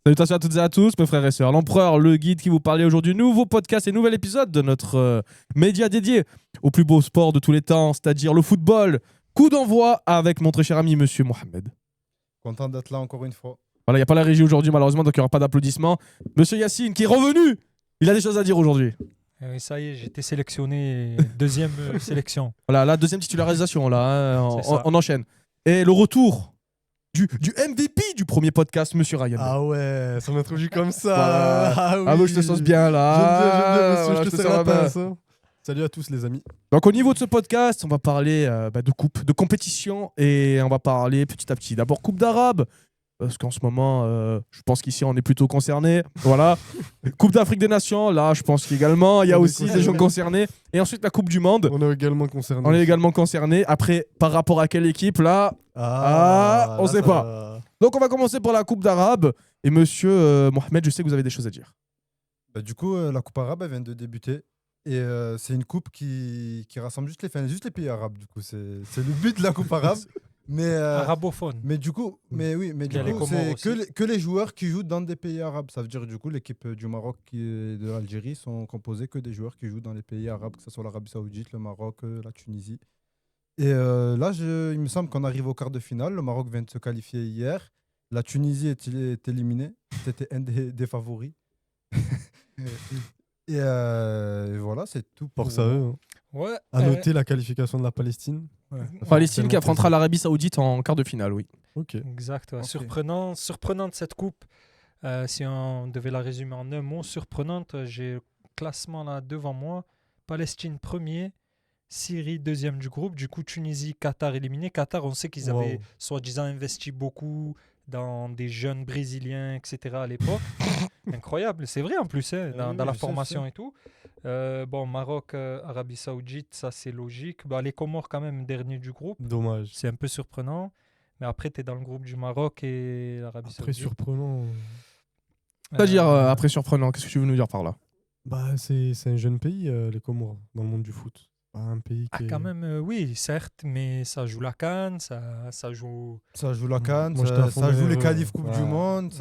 Salutations à toutes et à tous, mes frères et sœurs. L'Empereur, le guide qui vous parlait aujourd'hui. Nouveau podcast et nouvel épisode de notre média dédié au plus beau sport de tous les temps, c'est-à-dire le football. Coup d'envoi avec mon très cher ami, monsieur Mohamed. Content d'être là encore une fois. Voilà, il n'y a pas la régie aujourd'hui, malheureusement, donc il n'y aura pas d'applaudissements. Monsieur Yacine, qui est revenu, il a des choses à dire aujourd'hui. Oui, ça y est, j'ai été sélectionné, deuxième sélection. Voilà, la deuxième titularisation, là, hein, C'est ça. on enchaîne. Et le retour du MVP du premier podcast, monsieur Ryan. Ah ouais, ça m'introduit comme ça. Voilà. Ah, oui. Ah, moi, je te sens bien, là. J'aime bien, monsieur, Voilà, je te te serre la sens bien. pince. Hein. Salut à tous les amis. Donc au niveau de ce podcast, on va parler de coupe, de compétition et on va parler petit à petit. D'abord Coupe d'Arabe, parce qu'en ce moment, je pense qu'ici on est plutôt concernés. Voilà. Coupe d'Afrique des Nations, là je pense qu'également il y a On est aussi des gens concernés. Et ensuite la Coupe du Monde, On est également concernés. on est également concernés. Après, par rapport à quelle équipe, là on là, sait ça pas. va. Donc on va commencer par la Coupe d'Arabe. Et monsieur Mohamed, je sais que vous avez des choses à dire. Bah, du coup, la Coupe arabe, elle vient de débuter. Et c'est une coupe qui rassemble juste les pays arabes. Du coup, c'est le but de la Coupe arabe. Arabophone. Mais du coup, Il y a les c'est Comores que les joueurs qui jouent dans des pays arabes. Ça veut dire du coup l'équipe du Maroc et de l'Algérie sont composées que des joueurs qui jouent dans les pays arabes, que ce soit l'Arabie Saoudite, le Maroc, la Tunisie. Et là, il me semble qu'on arrive au quart de finale. Le Maroc vient de se qualifier hier. La Tunisie est éliminée. C'était un des favoris. Et voilà, c'est tout pour Force à eux. Hein. Ouais. À noter la qualification de la Palestine. Palestine qui tellement affrontera plaisir. l'Arabie Saoudite en quart de finale, oui. Ok. Exact. Ouais. Ok. Surprenante cette coupe. Si on devait la résumer en un mot, surprenante. J'ai le classement là devant moi. Palestine premier, Syrie deuxième du groupe. Du coup, Tunisie, Qatar éliminé. Qatar, on sait qu'ils avaient Wow. soi-disant investi beaucoup dans des jeunes Brésiliens, etc. à l'époque. Incroyable, c'est vrai en plus, hein, dans, Oui, dans la je sais, formation et tout. Bon, Maroc, Arabie Saoudite, ça c'est logique. Bah, les Comores, quand même, dernier du groupe. Dommage. C'est un peu surprenant. Mais après, tu es dans le groupe du Maroc et l'Arabie Après, Saoudite. surprenant. C'est-à-dire Euh, après surprenant, qu'est-ce que tu veux nous dire par là? Bah, c'est un jeune pays, les Comores, dans le monde du foot. Pas un pays Ah, qui est... quand même, oui, certes, mais ça joue la CAN, ça joue. Ça joue la CAN, Moi, j'étais à fond ça joue derrière les eux. qualifs Coupe du Ouais. Monde.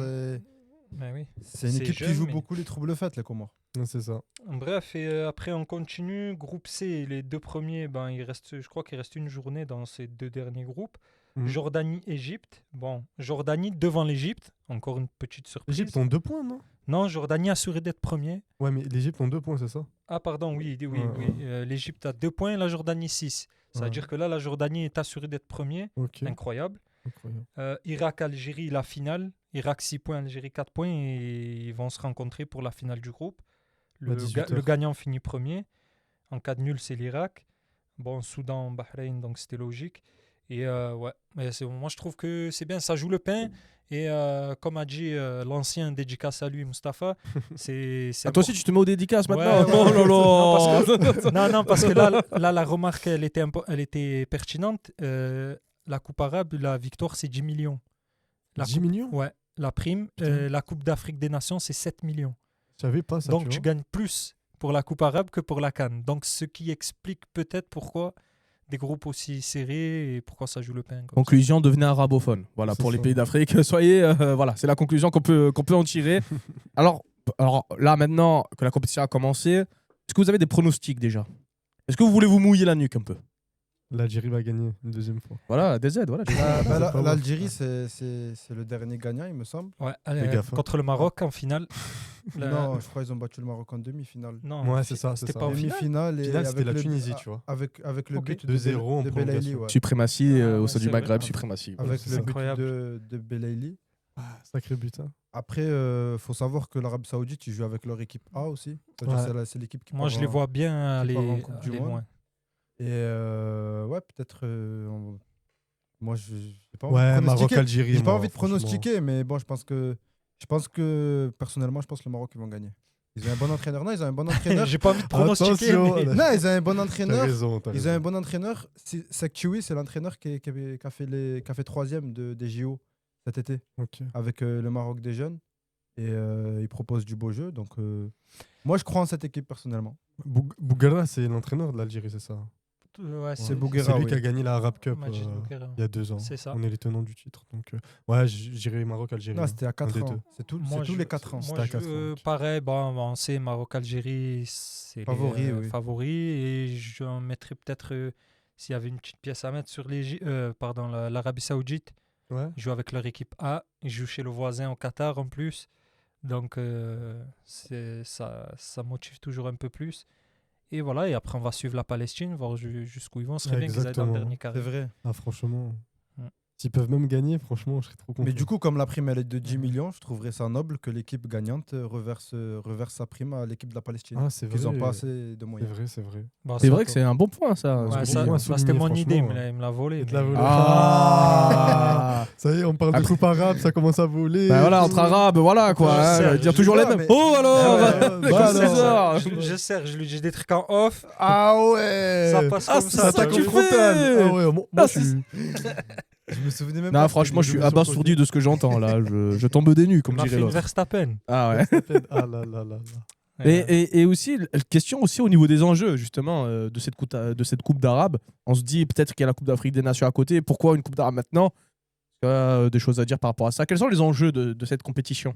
Ben oui. C'est une équipe jeune, qui joue mais- beaucoup les troubles faites, les Comores. Ouais, c'est ça. Bref, et après, on continue. Groupe C, les deux premiers, ben, je crois qu'il reste une journée dans ces deux derniers groupes. Mhm. Jordanie, Égypte. Bon, Jordanie devant l'Égypte. Encore une petite surprise. L'Égypte ont 2 points, non? Non, Jordanie assuré d'être premier. Ouais, mais l'Égypte ont 2 points, c'est ça? Ah, pardon, oui. Ouais, Oui. ouais. L'Égypte a 2 points, la Jordanie 6. Ça veut Ouais. dire que là, la Jordanie est assurée d'être premier. Ok. Incroyable. Incroyable. Irak-Algérie, la finale. Irak 6 points, Algérie 4 points. Et ils vont se rencontrer pour la finale du groupe. À 18 Le heures. gagnant finit premier. En cas de nul, c'est l'Irak. Bon, Soudan, Bahreïn, donc c'était logique. Et ouais, mais moi je trouve que c'est bien, ça joue le pain. Et comme a dit l'ancien dédicace à lui, Mustapha, c'est Ah, toi aussi tu te mets aux dédicaces Ouais, maintenant? ouais. Oh là là. non, parce que là, la remarque, elle était pertinente. La Coupe arabe, la victoire, c'est 10 millions. La 10 coupe- millions? Ouais, la prime. Putain. La Coupe d'Afrique des Nations, c'est 7 millions. Je savais pas ça, Donc tu tu vois. gagnes plus pour la Coupe arabe que pour la CAN. Donc ce qui explique peut-être pourquoi des groupes aussi serrés et pourquoi ça joue le pain. comme ça. Conclusion, devenez arabophone. Voilà, C'est pour les ça. pays d'Afrique. Soyez, voilà, c'est la conclusion qu'on peut en tirer. alors là, maintenant que la compétition a commencé, est-ce que vous avez des pronostics déjà? Est-ce que vous voulez vous mouiller la nuque un peu? L'Algérie va gagner une deuxième fois. Voilà, des aides, voilà. pas mal. L'Algérie, c'est le dernier gagnant, il me semble. Ouais, Fais gaffe, hein. contre le Maroc en finale. Non, je crois qu'ils ont battu le Maroc en demi-finale. Non, Ouais, c'est ça, c'est c'était ça. pas au final. Demi-finale et Finale, c'était avec la le- Tunisie, tu vois. Avec le Ok. but 2-0 en de Belaïli, prolongation. ouais. Suprématie Ah, au ouais, sein du c'est vrai. Maghreb, suprématie. Avec c'est le but incroyable. de Belaïli. Ah, sacré but, hein. Après, faut savoir que l'Arabie Saoudite, ils jouent avec leur équipe A aussi. C'est-à-dire Ouais. c'est l'équipe qui Moi, part je les en- vois bien qui part en aller, Coupe du aller Monde. loin. Et ouais, peut-être. Moi, je n'ai pas Ouais, envie de pronostiquer. Maroc-Algérie. J'ai pas moi, envie de franchement. pronostiquer, mais bon, je pense que personnellement, je pense que le Maroc ils vont gagner. Ils ont un bon entraîneur. Non, ils ont un bon entraîneur. J'ai pas envie de pronostiquer. Attention, mais- là. Non, ils ont un bon T'as entraîneur. raison, t'as Ils ont un raison. bon entraîneur. Sekchoui, c'est l'entraîneur qui a fait troisième des JO cet été Ok. avec le Maroc des jeunes. Et il propose du beau jeu. Donc, moi, je crois en cette équipe personnellement. Bougara, c'est l'entraîneur de l'Algérie, c'est ça? Ouais, C'est C'est Bouguera, lui oui. qui a gagné la Arab Cup Majid Bouguera. il y a 2 ans. C'est ça. On est les tenants du titre. Donc, ouais, j'irai Maroc-Algérie. Non, c'était à 4 des ans. deux. C'est Moi, tous les 4 ans. C'était à 4 ans, ok. pareil, bon, on sait, Maroc-Algérie, c'est Favori, les oui. favoris. Et j'en mettrais peut-être, s'il y avait une petite pièce à mettre sur l'Arabie Saoudite. Ouais. Ils jouent avec leur équipe A. Ils jouent chez le voisin au Qatar en plus. Donc, ça motive toujours un peu plus. Et voilà, et après, on va suivre la Palestine, voir jusqu'où ils vont. Ce serait bien qu'ils aillent dans le Exactement. dernier C'est carré. vrai. Ah, franchement. Ouais. S'ils peuvent même gagner, franchement, je serais trop content. Mais du coup, comme la prime elle est de 10 millions, je trouverais ça noble que l'équipe gagnante reverse sa prime à l'équipe de la Palestine. Ah, c'est Ils n'ont vrai. pas assez de C'est moyens. vrai, c'est vrai. Bon, C'est ça- vrai que c'est un bon point, ça. Ouais, ce que ça, tu dis. point à ça, c'était mon souligner, idée, franchement. il me l'a volé. Il te mais- l'a volé. Ah Ça y est, on parle de Après- coupe arabe, ça commence à voler. Bah voilà, entre arabes, voilà quoi. Je hein, sais, dire je toujours les vois, mêmes. mais- Oh alors Ouais, voilà, Je c'est sers, ça. je lui dis des trucs en off, Ah ouais. ça passe Ah, comme c'est ça. ça, Ça tu t'attaque tu au vois. fais. frontal. Ah ouais, moi Ah, je suis. Je me souvenais même Non, pas. franchement, je suis émission abasourdi de ce que j'entends là. Je tombe des nues, Il comme m'a dirait fait une l'autre. Verstappen. Ah ouais. Ah là là là là. Et aussi, question aussi au niveau des enjeux, justement, de cette Coupe d'Arabe. On se dit peut-être qu'il y a la Coupe d'Afrique des Nations à côté. Pourquoi une Coupe d'Arabe maintenant? Des choses à dire par rapport à ça. Quels sont les enjeux de cette compétition?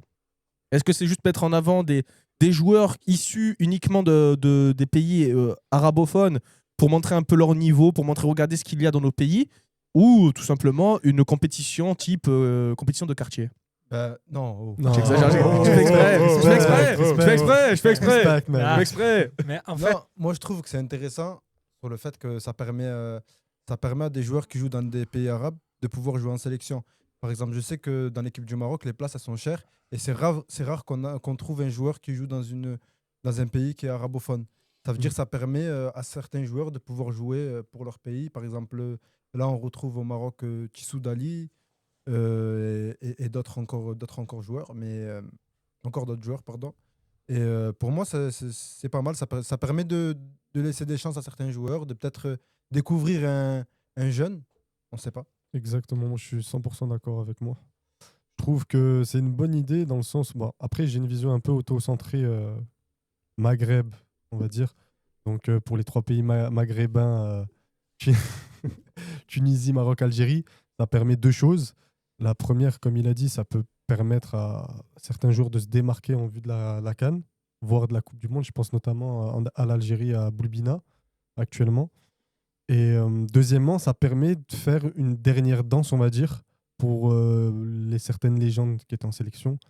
Est-ce que c'est juste mettre en avant des joueurs issus uniquement des pays arabophones pour montrer un peu leur niveau, pour montrer, regardez ce qu'il y a dans nos pays, ou tout simplement une compétition type compétition de quartier? Non. Oh. Non. J'exagère, Oh, je fais exprès, oh, je fais exprès, oh, je fais exprès, je fais exprès, Respect, man. Ah. je fais exprès. Mais en Non, fait, moi je trouve que c'est intéressant sur le fait que ça permet à des joueurs qui jouent dans des pays arabes de pouvoir jouer en sélection. Par exemple, je sais que dans l'équipe du Maroc, les places elles sont chères et c'est rare qu'on trouve un joueur qui joue dans un pays qui est arabophone. Ça veut dire que ça permet à certains joueurs de pouvoir jouer pour leur pays. Par exemple, là on retrouve au Maroc Tissou Dali et d'autres encore joueurs, mais encore d'autres joueurs, pardon. Et pour moi, c'est pas mal. Ça permet de laisser des chances à certains joueurs, de peut-être découvrir un jeune. On ne sait pas. Exactement, moi, je suis 100% d'accord avec moi. Je trouve que c'est une bonne idée dans le sens. Bon, après, j'ai une vision un peu auto-centrée Maghreb, on va dire. Donc, pour les 3 pays maghrébins, Tu- Tunisie, Maroc, Algérie, ça permet 2 choses. La première, comme il a dit, ça peut permettre à certains joueurs de se démarquer en vue de la CAN, voire de la Coupe du Monde. Je pense notamment à l'Algérie, à Boulbina, actuellement. Et deuxièmement, ça permet de faire une dernière danse, on va dire, pour certaines légendes qui étaient en sélection. Je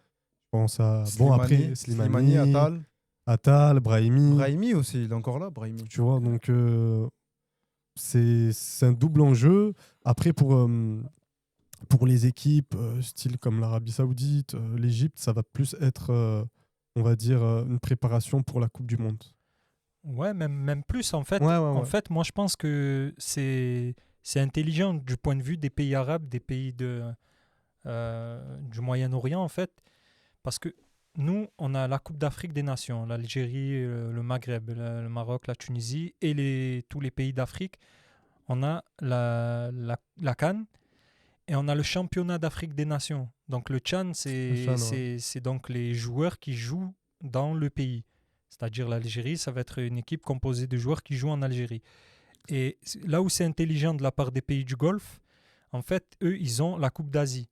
pense à Slimani, Slimani, Attal. Brahimi. Brahimi aussi, il est encore là, Brahimi. Tu vois, donc c'est un double enjeu. Après, pour les équipes, style comme l'Arabie Saoudite, l'Égypte, ça va plus être, on va dire, une préparation pour la Coupe du Monde. ouais, même plus en fait. Ouais. En fait, moi je pense que c'est intelligent du point de vue des pays arabes, des pays du Moyen-Orient en fait, parce que nous, on a la Coupe d'Afrique des Nations, l'Algérie, le Maghreb, le Maroc, la Tunisie et tous les pays d'Afrique. On a la CAN et on a le championnat d'Afrique des Nations. Donc le CHAN, Le CHAN, ouais. c'est donc les joueurs qui jouent dans le pays. C'est-à-dire l'Algérie, ça va être une équipe composée de joueurs qui jouent en Algérie. Et là où c'est intelligent de la part des pays du Golfe, en fait, eux, ils ont la Coupe d'Asie.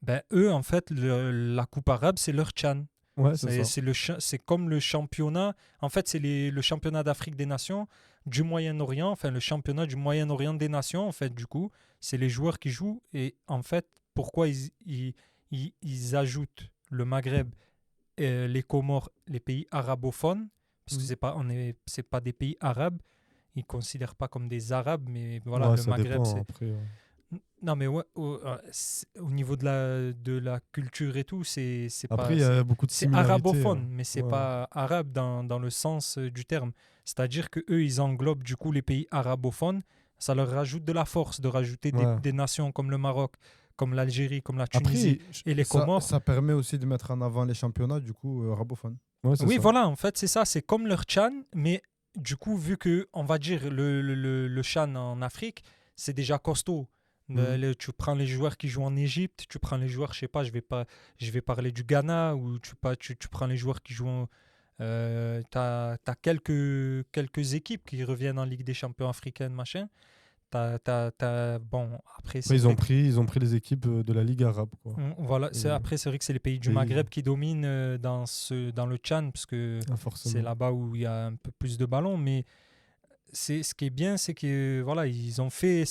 Ben, eux, en fait, la Coupe arabe, c'est leur CHAN. Ouais, c'est ça. C'est comme le championnat. En fait, c'est le championnat d'Afrique des Nations du Moyen-Orient, enfin le championnat du Moyen-Orient des Nations, en fait, du coup, c'est les joueurs qui jouent. Et en fait, pourquoi ils ajoutent le Maghreb, les Comores, les pays arabophones, parce que c'est pas des pays arabes, ils ne considèrent pas comme des Arabes, mais voilà, Ouais, le ça Maghreb, dépend, c'est... après, Non, mais ouais, au niveau de la culture et tout, c'est pas... Après, il y a beaucoup de C'est similarités. arabophone, mais c'est Ouais. pas arabe dans le sens du terme. C'est-à-dire que eux, ils englobent du coup les pays arabophones. Ça leur rajoute de la force de rajouter Ouais. des nations comme le Maroc, comme l'Algérie, comme la Tunisie Après, et les Comores. Ça permet aussi de mettre en avant les championnats, du coup, arabophones. ouais, c'est Oui, ça. voilà, en fait, c'est ça. C'est comme leur Chan, mais du coup, vu que, on va dire, le Chan en Afrique, c'est déjà costaud. Tu prends les joueurs qui jouent en Égypte, tu prends les joueurs, je sais pas, je vais parler du Ghana, ou tu prends les joueurs qui jouent T'as quelques équipes qui reviennent en Ligue des Champions africaine, machin. Bon, après, c'est Après, vrai ils ont pris les équipes de la Ligue arabe, quoi. voilà, Et- après, c'est vrai que c'est les pays du et- Maghreb qui dominent dans le Tchad, parce que Ah, c'est forcément. là-bas où il y a un peu plus de ballons. Mais ce qui est bien, c'est que voilà, ils ont fait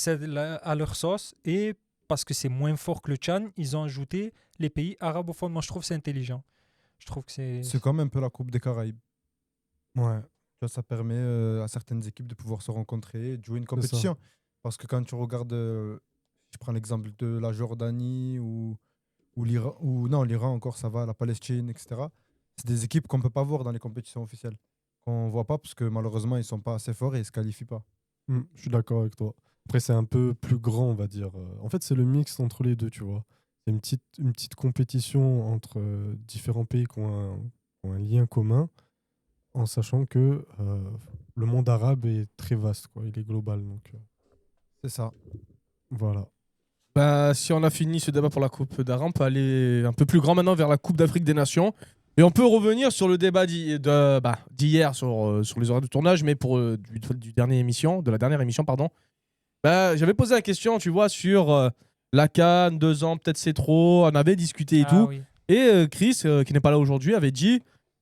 à leur sauce, et parce que c'est moins fort que le Tchad, ils ont ajouté les pays arabophones. Moi, je trouve que c'est intelligent. Je trouve que C'est comme un peu la Coupe des Caraïbes. Ouais, Tu vois, ça permet à certaines équipes de pouvoir se rencontrer et de jouer une c'est ça. compétition. Parce que quand tu regardes, je prends l'exemple de la Jordanie ou l'Iran, ou non, l'Iran encore, ça va, la Palestine, etc. C'est des équipes qu'on ne peut pas voir dans les compétitions officielles. Qu'on ne voit pas parce que malheureusement, ils ne sont pas assez forts et ils ne se qualifient pas. Je suis d'accord avec toi. Après, c'est un peu plus grand, on va dire. En fait, c'est le mix entre les deux, tu vois. C'est une petite compétition entre différents pays qui ont un lien commun, en sachant que le monde arabe est très vaste, quoi. Il est global, donc C'est ça. voilà. Bah, si on a fini ce débat pour la Coupe d'Arabe, on peut aller un peu plus grand maintenant vers la Coupe d'Afrique des Nations. Et on peut revenir sur le débat d'hier sur les horaires de tournage, mais de la dernière émission, pardon. Bah, j'avais posé la question, tu vois, sur la CAN, 2 ans, peut-être c'est trop. On avait discuté et tout. oui. Et Chris, qui n'est pas là aujourd'hui, avait dit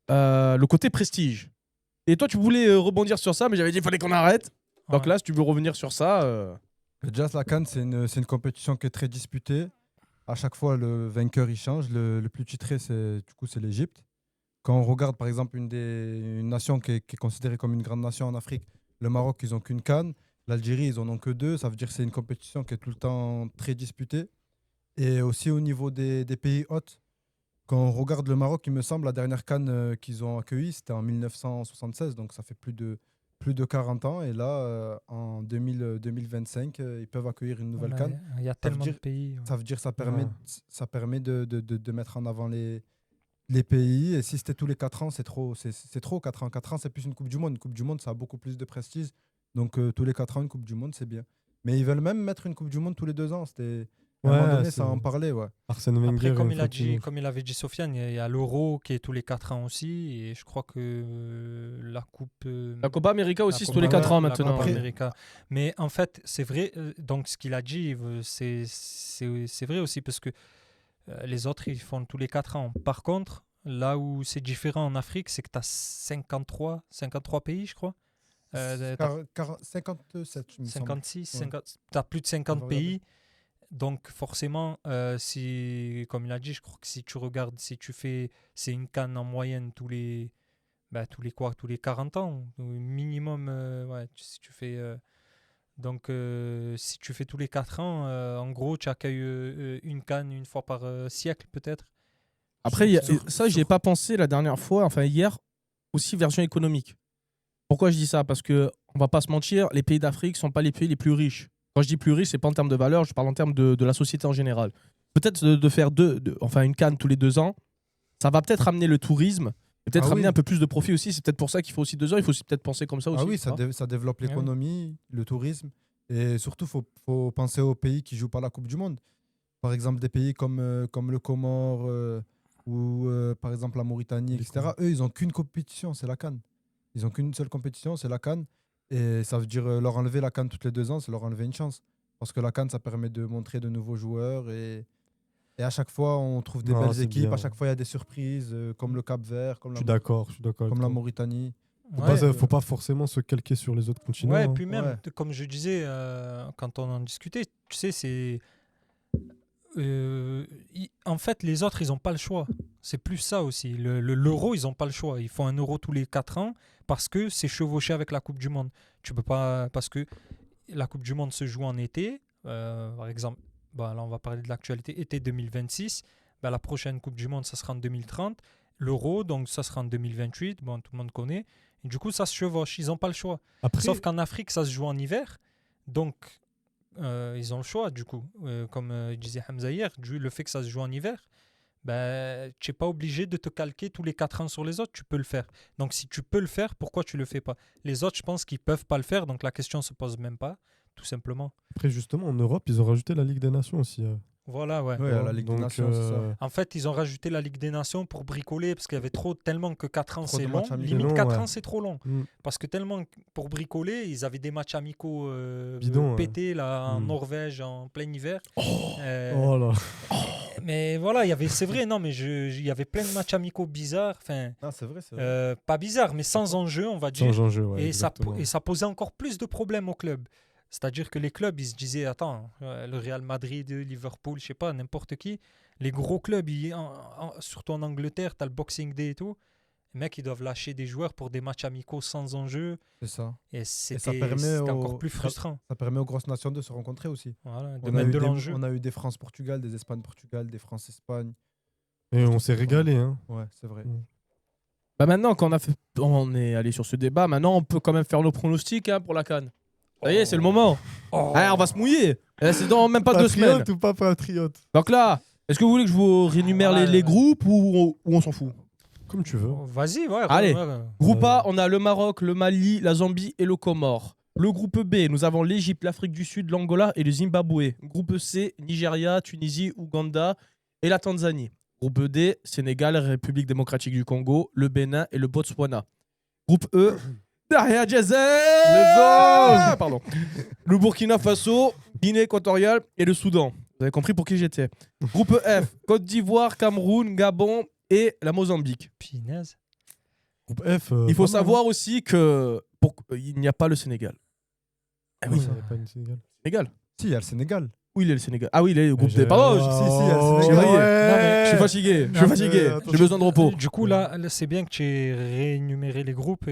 le côté prestige. Et toi, tu voulais rebondir sur ça, mais j'avais dit qu'il fallait qu'on arrête. Donc Ouais. là, si tu veux revenir sur ça. Déjà, la CAN, c'est une compétition qui est très disputée. À chaque fois, le vainqueur, il change. Le plus titré, c'est l'Égypte. Quand on regarde, par exemple, une nation qui est considérée comme une grande nation en Afrique, le Maroc, ils n'ont qu'une CAN. L'Algérie, ils en ont que 2. Ça veut dire que c'est une compétition qui est tout le temps très disputée. Et aussi au niveau des pays hôtes, quand on regarde le Maroc, il me semble, la dernière CAN qu'ils ont accueillie, c'était en 1976. Donc ça fait plus de 40 ans. Et là, en 2025, ils peuvent accueillir une nouvelle CAN. Il y a Ça veut tellement de dire- pays. Ça veut dire que Ouais. ça permet de mettre en avant les pays. Et si c'était tous les 4 ans, c'est trop. C'est trop, 4 ans. 4 ans, c'est plus une Coupe du Monde. Une Coupe du Monde, ça a beaucoup plus de prestige. Donc tous les 4 ans, une Coupe du Monde, c'est bien. Mais ils veulent même mettre une Coupe du Monde tous les 2 ans. À un moment donné, ça en parlait, ouais. Arsène Wenger, Après, Infantino. comme il avait dit Sofiane, il y a l'Euro qui est tous les 4 ans aussi. Et je crois que la Coupe. La Copa América aussi, la c'est Copa tous les 4 ans la maintenant. Copa Après- América. Mais en fait, c'est vrai. Donc, ce qu'il a dit, c'est vrai aussi parce que les autres, ils font tous les 4 ans. Par contre, là où c'est différent en Afrique, c'est que tu as 53 pays, je crois. T'as 57, il me semble. 56, Ouais. tu as plus de On 50 va regarder. pays. Donc forcément, comme il a dit, je crois que si tu regardes, c'est une CAN en moyenne tous les 40 ans, ou minimum, ouais, si tu fais... donc si tu fais tous les 4 ans, en gros, tu accueilles une CAN une fois par siècle peut-être. Après, il y a- Sur- ça, j'y ai sur- pas pensé la dernière fois, enfin hier, aussi version économique. Pourquoi je dis ça? Parce que, on va pas se mentir, les pays d'Afrique sont pas les pays les plus riches. Quand je dis plus riches, c'est pas en termes de valeur, je parle en termes de la société en général. Peut-être de faire une canne tous les 2 ans, ça va peut-être ramener le tourisme, et peut-être Ah ramener oui. un peu plus de profit aussi. C'est peut-être pour ça qu'il faut aussi 2 ans, il faut aussi peut-être penser comme ça aussi. Ah oui, tu vois. ça développe oui. l'économie, le tourisme. Et surtout, faut penser aux pays qui jouent pas la Coupe du Monde. Par exemple, des pays comme le Comore ou par exemple la Mauritanie, Les etc. Eux, ils n'ont qu'une compétition, c'est la CAN. Ils n'ont qu'une seule compétition, c'est la CAN. Et ça veut dire leur enlever la CAN toutes les 2 ans, c'est leur enlever une chance. Parce que la CAN, ça permet de montrer de nouveaux joueurs. Et à chaque fois, on trouve des Non, belles c'est équipes. bien. À chaque fois, il y a des surprises, comme le Cap-Vert, Je suis d'accord avec comme la toi. Mauritanie. Faut pas forcément se calquer sur les autres continents. Ouais, hein. puis même, Ouais. comme je disais, quand on en discutait, tu sais, c'est... en fait, les autres, ils n'ont pas le choix. C'est plus ça aussi. L'euro, ils n'ont pas le choix. Ils font un euro tous les 4 ans parce que c'est chevauché avec la Coupe du Monde. Tu peux pas... Parce que la Coupe du Monde se joue en été. Par exemple, là, on va parler de l'actualité. Été 2026. La prochaine Coupe du Monde, ça sera en 2030. L'euro, donc ça sera en 2028. Bon, tout le monde connaît. Et du coup, ça se chevauche. Ils n'ont pas le choix. Après, Sauf qu'en Afrique, ça se joue en hiver. Donc, ils ont le choix, du coup. Comme disait Hamza hier, le fait que ça se joue en hiver, tu n'es pas obligé de te calquer tous les 4 ans sur les autres. Tu peux le faire. Donc, si tu peux le faire, pourquoi tu le fais pas? Les autres, je pense qu'ils peuvent pas le faire. Donc, la question se pose même pas, tout simplement. justement, en Europe, ils ont rajouté la Ligue des Nations aussi. Voilà, ouais. Ouais, à la Ligue des Donc, Nations, c'est ça. En fait, ils ont rajouté la Ligue des Nations pour bricoler parce qu'il y avait tellement que 4 ans Trop c'est de long. matchs amicaux. Limite C'est long, 4 ouais. ans c'est trop long. Mm. Parce que tellement pour bricoler, ils avaient des matchs amicaux Bidons, ouais. pétés là, en Mm. Norvège en plein hiver. Euh, Oh là. Mais voilà, c'est vrai, non, mais il y avait plein de matchs amicaux bizarres. Enfin, Ah, c'est vrai, c'est vrai. pas bizarres, mais sans enjeu, on va dire. Sans enjeu, ouais, et, ça, exactement. et ça posait encore plus de problèmes au club. C'est-à-dire que les clubs, ils se disaient, attends, le Real Madrid, Liverpool, je sais pas, n'importe qui, les gros clubs, surtout en Angleterre, tu as le Boxing Day et tout, les mecs, ils doivent lâcher des joueurs pour des matchs amicaux sans enjeu. C'est ça. Et ça c'était permet encore aux- plus frustrant. Ça permet aux grosses nations de se rencontrer aussi. Voilà, de On a mettre eu de des- l'enjeu. On a eu des France-Portugal, des Espagne-Portugal, des France-Espagne. Et on s'est régalé. Hein. Ouais, c'est vrai. Bah maintenant on est allé sur ce débat, maintenant on peut quand même faire nos pronostics hein, pour la CAN. Ça y est, c'est le moment. Oh. Allez, on va se mouiller. C'est dans même pas 2 semaines. Patriote ou pas patriote? Donc là, est-ce que vous voulez que je vous rénumère Voilà, les groupes ou on s'en fout? Comme tu veux. Vas-y, ouais. Allez. ouais. Groupe A, on a le Maroc, le Mali, la Zambie et le Comore. Le groupe B, nous avons l'Égypte, l'Afrique du Sud, l'Angola et le Zimbabwe. Groupe C, Nigeria, Tunisie, Ouganda et la Tanzanie. Groupe D, Sénégal, République démocratique du Congo, le Bénin et le Botswana. Groupe E, Derrière Jazer, pardon. Le Burkina Faso, Guinée équatoriale et le Soudan. Vous avez compris pour qui j'étais. Groupe F, Côte d'Ivoire, Cameroun, Gabon et la Mozambique. Pinaise. Groupe F. Il faut pas mal, savoir aussi que il n'y a pas le Sénégal. Ah hein. oui, Ouais, il y a pas une Sénégal. Sénégal. Si, il y a le Sénégal. Où il est le Sénégal? Ah oui, il est le groupe J'ai- D. Pardon, si, il y a le Oh, Sénégal. Je suis fatigué. Je suis fatigué. attends, J'ai besoin de repos. Du coup, là, c'est bien que tu aies réénuméré les groupes.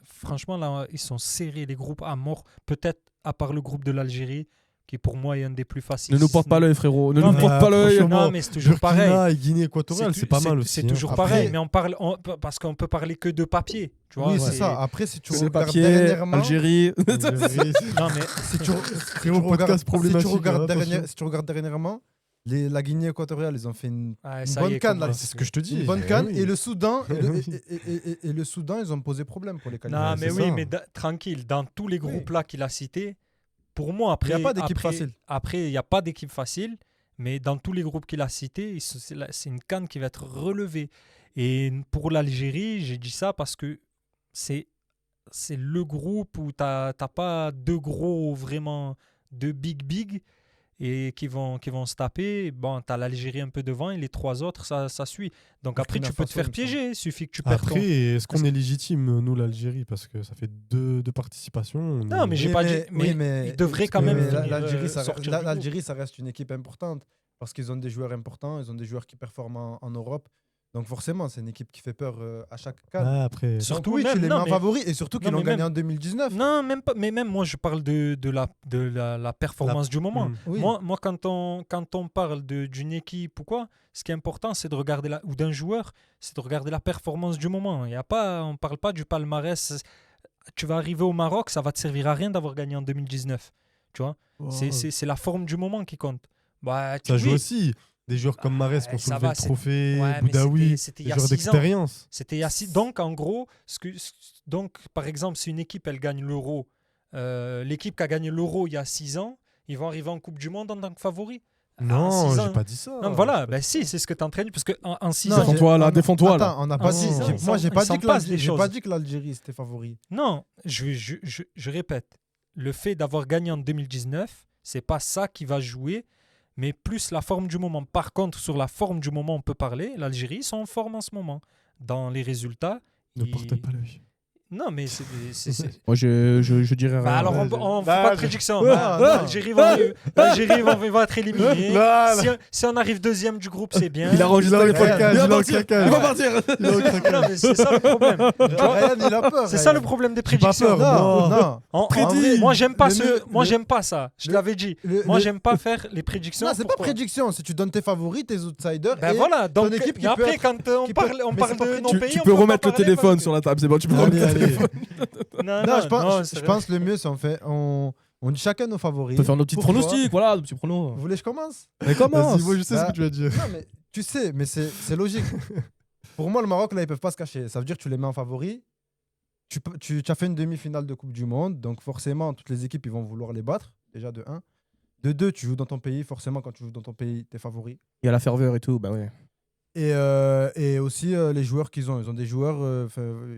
Franchement, là, ils sont serrés, les groupes à mort. Peut-être à part le groupe de l'Algérie, qui pour moi est un des plus faciles. Ne nous porte pas l'œil, frérot. Ne Non, nous mais- porte pas l'œil. franchement, Non, mais c'est toujours pareil. Burkina et Guinée équatoriale, c'est pas mal aussi. C'est hein. toujours Après- pareil, mais parce qu'on peut parler que de papier. Tu vois, Oui, c'est ça. Après, si tu C'est le regardes papier, dernièrement... Algérie. Algérie, Non, mais Si tu, Frérot, podcast problématique, attention. si tu regardes dernièrement, la Guinée équatoriale, ils ont fait une ça y bonne est, canne, comme là, moi. C'est ce que je te dis. bonne Eh canne. oui. Et le Soudan, Oui. et le Soudan, ils ont posé problème pour les qualifier. Non, Ouais, mais c'est oui, ça. mais tranquille, dans tous les groupes Oui. là qu'il a cités, pour moi, après. Il y a pas d'équipe après- facile. Après, il n'y a pas d'équipe facile, mais dans tous les groupes qu'il a cités, c'est une canne qui va être relevée. Et pour l'Algérie, j'ai dit ça parce que c'est le groupe où tu n'as pas deux gros, vraiment, deux big, et qui vont se taper. Bon, tu as l'Algérie un peu devant et les trois autres, ça suit. Donc après, Burkina tu peux te Faso, faire il me semble. piéger. Il suffit que tu perds ton... Après, est-ce qu'on est légitime, nous, l'Algérie? Parce que ça fait deux participations. on Non, est- mais j'ai Oui, pas mais- dit... oui, Mais il devrait quand mais même la- finir, l'Algérie, ça, sortir la- du groupe. l'Algérie, ça reste une équipe importante parce qu'ils ont des joueurs importants, ils ont des joueurs qui performent en Europe. Donc forcément, c'est une équipe qui fait peur à chaque cas. Ah, après. Sur- Donc surtout oui, même- tu les non, mets en mais- favori et surtout qu'ils non, l'ont mais gagné même- en 2019. Non, même pas. Mais même moi, je parle de la performance du moment. Mm. Oui. Moi, quand on parle d'une équipe ou quoi, ce qui est important, c'est de regarder ou d'un joueur, c'est de regarder la performance du moment. On parle pas du palmarès. Tu vas arriver au Maroc, ça va te servir à rien d'avoir gagné en 2019. Tu vois, Oh, c'est la forme du moment qui compte. Bah, ça joue oui, aussi. Des joueurs comme Marès qui ont ça soulevé va, le trophée, ouais, mais Boudaoui, c'était il des y a joueurs 6 ans. d'expérience. C'était il y a Donc, en gros, donc, par exemple, si une équipe elle gagne l'Euro, l'équipe qui a gagné l'Euro il y a 6 ans, ils vont arriver en Coupe du Monde en tant que favori. Non, 6 ans. j'ai pas dit ça. Non, voilà, ben si, c'est ce que tu entraînes. Parce qu'en 6 Non, ans. Défends-toi, là, on a- défends-toi, là. Attends, on n'a pas Ah, dit. non, Moi, j'ai il pas s'en dit que passe des j'ai pas choses. dit que l'Algérie c'était favori. Non, je répète, le fait d'avoir gagné en 2019, c'est pas ça qui va jouer, mais plus la forme du moment. Par contre, sur la forme du moment, on peut parler. L'Algérie, ils sont en forme en ce moment. Dans les résultats. Ne ils- portez pas l'œil. Non, mais c'est. Moi, je dirais rien. Bah alors, Ouais, on fait là, pas de je- prédiction. Ouais, Bah, non. L'Algérie va être éliminée. Là, là. Si on arrive deuxième du groupe, c'est bien. Il arrange Il a le le téléphone. craquage, Il va il a le partir. craquage. Il va partir. Non, mais c'est ça le problème. Ryan, il a peur. C'est ça Ryan. le problème des J'ai pas prédictions. peur, Non, moi. non. En Prédit. vrai, moi, j'aime pas Le- j'aime pas ça. Je le- l'avais dit. Le- Moi, le- j'aime pas faire les prédictions. Non, c'est pas Pourquoi prédiction. Si tu donnes tes favoris, tes outsiders. Ben et voilà. Donc, ton équipe qui mais peut après, être- quand on qui peut- parle, on mais parle c'est pas de pré- nos Tu pays, tu on peux peut pas remettre le parler téléphone parce que- sur la table, c'est bon, tu peux Allez, remettre le allez. téléphone. Non, Non, je pense, c'est je vrai. pense le mieux, c'est on dit chacun nos favoris. On peut faire nos petits Pourquoi pronostics, voilà, nos petits pronos. Vous voulez que je commence? Mais comment? Vas-y, moi, je sais ce Bah, que tu vas dire. Non, mais tu sais, mais c'est logique. Pour moi, le Maroc, là, ils peuvent pas se cacher. Ça veut dire que tu les mets en favori. Tu as fait une demi-finale de Coupe du Monde, donc forcément, toutes les équipes, ils vont vouloir les battre, déjà de 1. De deux, tu joues dans ton pays. Forcément, quand tu joues dans ton pays, t'es favori. Il y a la ferveur et tout, bah ouais. Et aussi, les joueurs qu'ils ont. Ils ont des joueurs,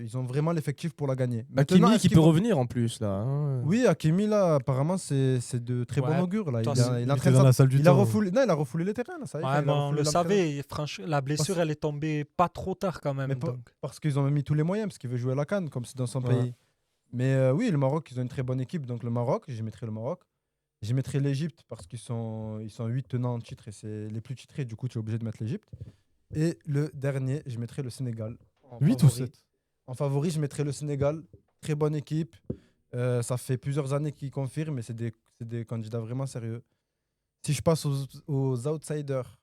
ils ont vraiment l'effectif pour la gagner. Maintenant, Hakimi est-ce qui qu'ils peut vont- revenir en plus, là. hein. Oui, Hakimi, là, apparemment, c'est de très bon Ouais. augure. Là. Toi, Il, c'est- a- il est Il en train était de dans s'en- la salle du il a temps. refoulé, non, il a refoulé les terrains. Là, ça y est, Ouais, il a mais on refoulé le l'entraîneur. savait, franchement, la blessure, elle est tombée pas trop tard quand même. Mais pas- donc. Parce qu'ils ont mis tous les moyens, parce qu'il veut jouer à la CAN, comme c'est dans son Ouais. pays. Mais oui, le Maroc, ils ont une très bonne équipe. Donc le Maroc, j'y mettrai le Maroc. J'y mettrai l'Égypte parce ils sont 8 tenants en titre et c'est les plus titrés. Du coup, tu es obligé de mettre l'Égypte. Et le dernier, je mettrai le Sénégal. En 8 ou favori. 7? En favori, je mettrai le Sénégal. Très bonne équipe. Ça fait plusieurs années qu'ils confirment, mais c'est des candidats vraiment sérieux. Si je passe aux outsiders,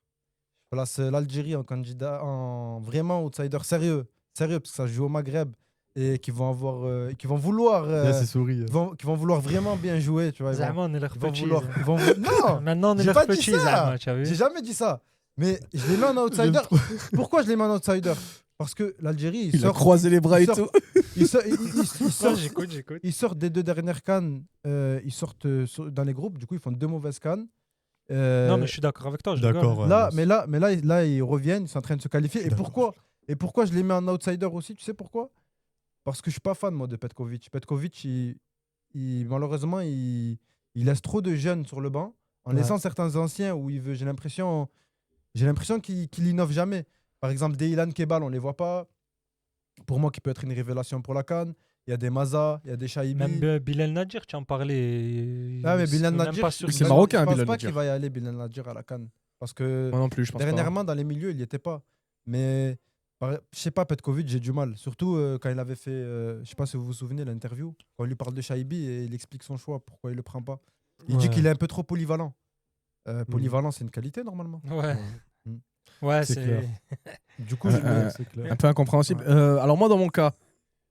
je place l'Algérie en candidat, en vraiment outsider sérieux. Sérieux, parce que ça joue au Maghreb et qui vont vouloir. Là, c'est souris. Qui vont vouloir vraiment bien jouer, tu vois. Zama, on est leur Ils vont petit. vouloir. Non, Maintenant, on est j'ai leur pas dit petit, ça. Zama, tu as vu? j'ai jamais dit ça. Mais je les mets en outsider. Pourquoi je les mets en outsider? Parce que l'Algérie, Il a croisé les bras et sort- tout. ils Ouais, sortent- j'écoute. ils sortent des 2 dernières cannes. Ils sortent dans les groupes. Du coup, ils font 2 mauvaises cannes. Non, mais je suis d'accord avec toi. je rigole. D'accord. ouais, là, mais là, ils reviennent. Ils sont en train de se qualifier. Je suis Et pourquoi je les mets en outsider aussi? Tu sais pourquoi? Parce que je suis pas fan, moi, de Petkovic. Petkovic, malheureusement, il laisse trop de jeunes sur le banc en Ouais. laissant certains anciens où il veut. J'ai l'impression qu'il innove jamais. Par exemple, Deylan Kebal, on les voit pas. Pour moi, qui peut être une révélation pour la CAN. Il y a des Maza, il y a des Shaibi. Même Bilal Nadir, tu en parlais. Ah, mais Bilal il est même Nadir, pas sûr c'est qu'il- marocain, je pense Bilal pas Nadir. qu'il va y aller, Bilal Nadir, à la CAN. Parce que Moi non plus, je pense pas. dernièrement, dans les milieux, il n'y était pas. Mais je sais pas, Petkovic, j'ai du mal. Surtout quand il avait fait, je sais pas si vous vous souvenez, l'interview, quand il lui parle de Shaibi et il explique son choix, pourquoi il le prend pas. Il dit Ouais. qu'il est un peu trop polyvalent. Polyvalent, c'est une qualité normalement. Ouais. Mm. Ouais, C'est clair. Du coup, Ouais, je mets- c'est clair. Un peu incompréhensible. Alors moi, dans mon cas,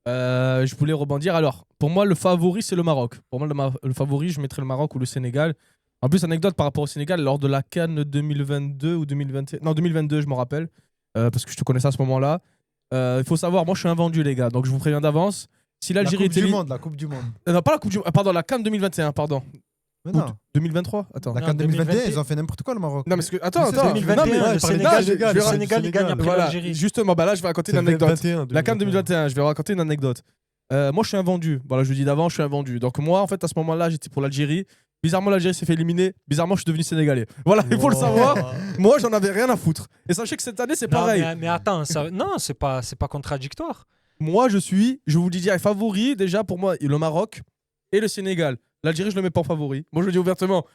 je voulais rebondir. Alors, pour moi, le favori, c'est le Maroc. Pour moi, le favori, je mettrais le Maroc ou le Sénégal. En plus, anecdote par rapport au Sénégal, lors de la CAN 2022 ou 2021... Non, 2022, je me rappelle, parce que je te connaissais à ce moment-là. Il faut savoir, moi, je suis invendu, les gars. Donc, je vous préviens d'avance. Si la l'Algérie Coupe était... du Monde, la Coupe du Monde. Non, pas la Coupe du Monde. Pardon, la CAN 2021, pardon. Mais Ou non, 2023 Attends. la Non, CAN 2021, 2021, ils ont fait n'importe quoi le Maroc. Non, parce que... Attends, C'est attends. 2021, Non, mais... le non, je- Sénégal, je- le je- Sénégal, il gagne après Voilà, l'Algérie. justement, bah là, je vais raconter une C'est anecdote. 21, La CAN 2021, je vais raconter une anecdote. Moi, je suis invendu. Voilà, je le dis d'avant, je suis invendu. Donc, moi, en fait, à ce moment-là, j'étais pour l'Algérie. Bizarrement, l'Algérie s'est fait éliminer. Bizarrement, je suis devenu sénégalais. Voilà, il faut le savoir. Moi, j'en avais rien à foutre. Et sachez que cette année, c'est Non, pareil. mais attends, non, c'est pas contradictoire. Moi, je vous le dis direct, favori, déjà, pour moi, le Maroc et le Sénégal. L'Algérie, je le mets pas en favori. Moi, je le dis ouvertement.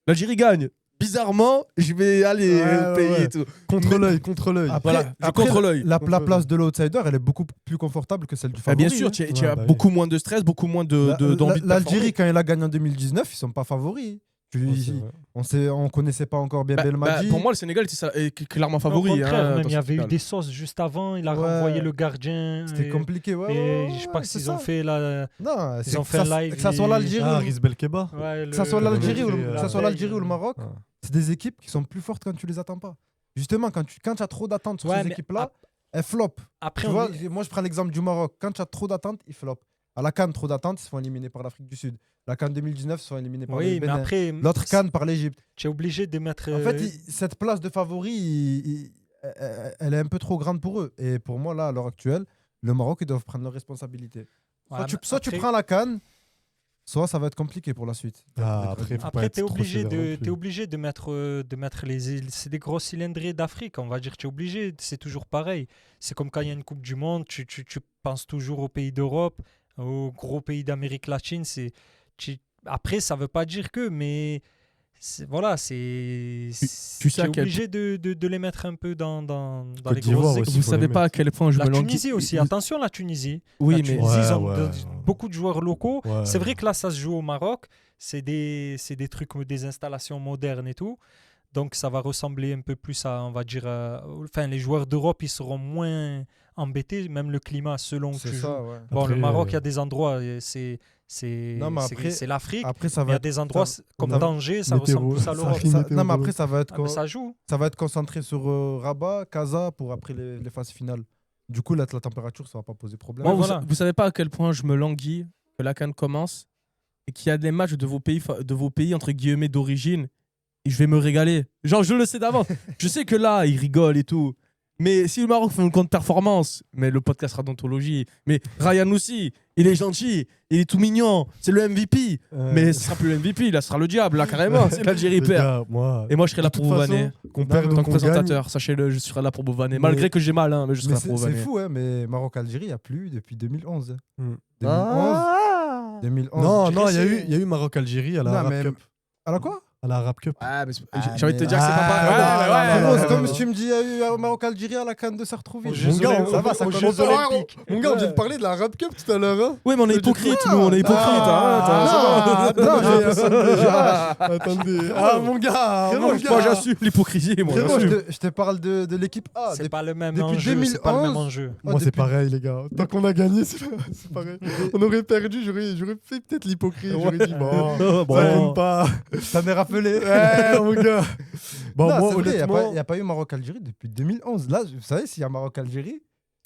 L'Algérie gagne. Bizarrement, je vais aller Ouais, payer ouais. et tout. Contre l'œil, contre l'œil. Après, Voilà, je après, contre l'œil. la place de l'outsider, elle est beaucoup plus confortable que celle du Ah, favori. bien sûr, hein. tu Ouais, as bah oui. beaucoup moins de stress, beaucoup moins d'envie de L'Algérie, quand elle a gagné en 2019, ils sont pas favoris. Ouais, c'est vrai. On connaissait pas encore bien Belmadi. pour moi, le Sénégal est clairement Au favori. contraire, hein, même dans il y cette avait eu finale. des sauces juste avant. Il a Ouais. renvoyé le gardien. C'était compliqué, ouais. Et ouais, je sais ouais, pas c'est s'ils ont ça. fait la. Non, Ils c'est ont que fait ça- un live, que ça soit ils- l'Algérie Ah, ou- Riz Belkeba. Ouais, que ça soit l'Algérie ou la que ça soit veille, l'Algérie ou le Maroc, Ouais. c'est des équipes qui sont plus fortes quand tu les attends pas. Justement, quand tu as trop d'attentes sur Ouais, ces mais équipes-là, elles flopent. Après, Tu on vois, est- moi je prends l'exemple du Maroc. Quand tu as trop d'attentes, ils flopent. À la CAN, trop d'attentes, ils se font éliminer par l'Afrique du Sud. La CAN 2019, ils se font éliminer par le Oui, mais Bénin. après. L'autre CAN par l'Égypte. Tu es obligé de mettre. En fait, cette place de favori, elle est un peu trop grande pour eux. Et pour moi, là, à l'heure actuelle, le Maroc, ils doivent prendre leurs responsabilités. Soit tu prends la CAN, soit ça va être compliqué pour la suite. Ah, après, faut pas Après, être tu es trop obligé, sévère non de, plus. t'es obligé de mettre les îles. C'est des gros cylindrés d'Afrique, on va dire. Tu es obligé, c'est toujours pareil. C'est comme quand il y a une Coupe du Monde, tu penses toujours aux pays d'Europe, aux gros pays d'Amérique latine. Après, ça veut pas dire que, mais voilà, tu sais tu à es quel obligé de les mettre un peu dans Côte les d'Ivoire grosses aussi, équipes. Vous faut savez les pas à quel point je La me languis. Tunisie aussi, attention la Tunisie. Oui, La mais Tunisie, ils ont Ouais, beaucoup de joueurs locaux. Ouais. C'est vrai que là, ça se joue au Maroc. C'est des trucs, des installations modernes et tout. Donc, ça va ressembler un peu plus à, on va dire, enfin, les joueurs d'Europe, ils seront moins embêtés, même le climat, selon où tu C'est joues. ça, ouais. Bon, Après, le Maroc, il y a des endroits, c'est Non, mais après- l'Afrique. Après, ça Il y va a être, des endroits comme ça- Tanger, ça météo, ressemble plus à ça l'Europe. rime. ça- météo non, mais pour après, eux. ça va être, Ah, mais ça joue. ça va être concentré sur Rabat, Casa pour après les phases finales. Du coup, là, la température, ça va pas poser problème. Moi, Ouais, voilà. vous savez pas à quel point je me languis que la CAN commence et qu'il y a des matchs de vos pays entre guillemets d'origine, et je vais me régaler. Genre, je le sais d'avance. Je sais que là, ils rigolent et tout. Mais si le Maroc fait une contre-performance, mais le podcast sera d'anthologie. Mais Ryan aussi, il est gentil, il est tout mignon, c'est le MVP. Mais ce sera plus le MVP, là, ce sera le diable, là, carrément. C'est l'Algérie Les perd. gars, moi, Et moi, je serai là de pour toute vous façon, vanner. qu'on En perde tant ou que qu'on gagne, présentateur, sachez-le, je serai là pour vous vanner. Mais- Malgré que j'ai mal, hein, mais je serai Mais là pour vous c'est vanner. fou, hein, mais Maroc-Algérie, il n'y a plus eu depuis 2011. Hmm. 2011. Non, dirais non, c'est- il y a eu Maroc-Algérie à la Non, Arab mais- Cup. À la quoi? À la Arab Cup. Ouais, mais Ah, j'ai envie de te mais- dire que c'est pas Ah, pareil. non, Ouais, frérot, ouais, c'est ouais, comme ouais. si tu me dis il y a eu un Maroc-Algérie à la CAN de Sartrouville. Aux Jeux gars, Olympiques. ça va, ça Aux commence Jeux à- Olympiques. Mon gars, on vient de parler de la Arab Cup tout à l'heure. Hein. Ouais, mais on est hypocrite, nous, on est hypocrite. Ah, arrête, non, Attendez. Ah, mon gars, Frérot, mon Moi, gars. j'assume l'hypocrisie, moi. Frérot, j'assume. je te parle de l'équipe A. C'est pas le même depuis enjeu. C'est pas le même 2011. enjeu. Moi, c'est depuis- pareil, les gars. Tant qu'on a gagné, c'est pareil. On aurait perdu, j'aurais fait peut-être l'hypocrite. J'aurais dit, bon, Bon. ça compte pas. Ça m'est rappelé. Ouais, mon gars. Bon, Non, moi, c'est vrai, il honnêtement, n'y a pas eu Maroc-Algérie depuis 2011. Là, vous savez, s'il y a Maroc-Algérie,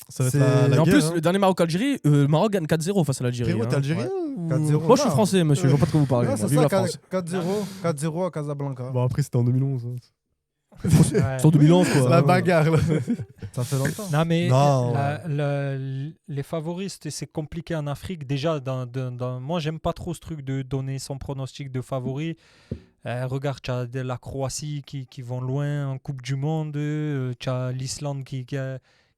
ça va être c'est- la Et en guerre, plus, hein. le dernier Maroc-Algérie, le Maroc gagne 4-0 face à l'Algérie. Frérot, hein. t'es algérien Ouais. ou... 4-0. Moi, je suis Non. français, monsieur. Je vois pas de quoi vous parlez. Non, moi. c'est Vive la ça, France. 4-0 à Casablanca. Bon, après, c'était en 2011. hein. Ouais. Sur 2011, C'est quoi. la bagarre, là. Ça fait longtemps. Non, mais Non, les favoris, c'est compliqué en Afrique. Déjà, moi, j'aime pas trop ce truc de donner son pronostic de favori. Regarde, tu as la Croatie qui vont loin en Coupe du Monde. Tu as l'Islande qui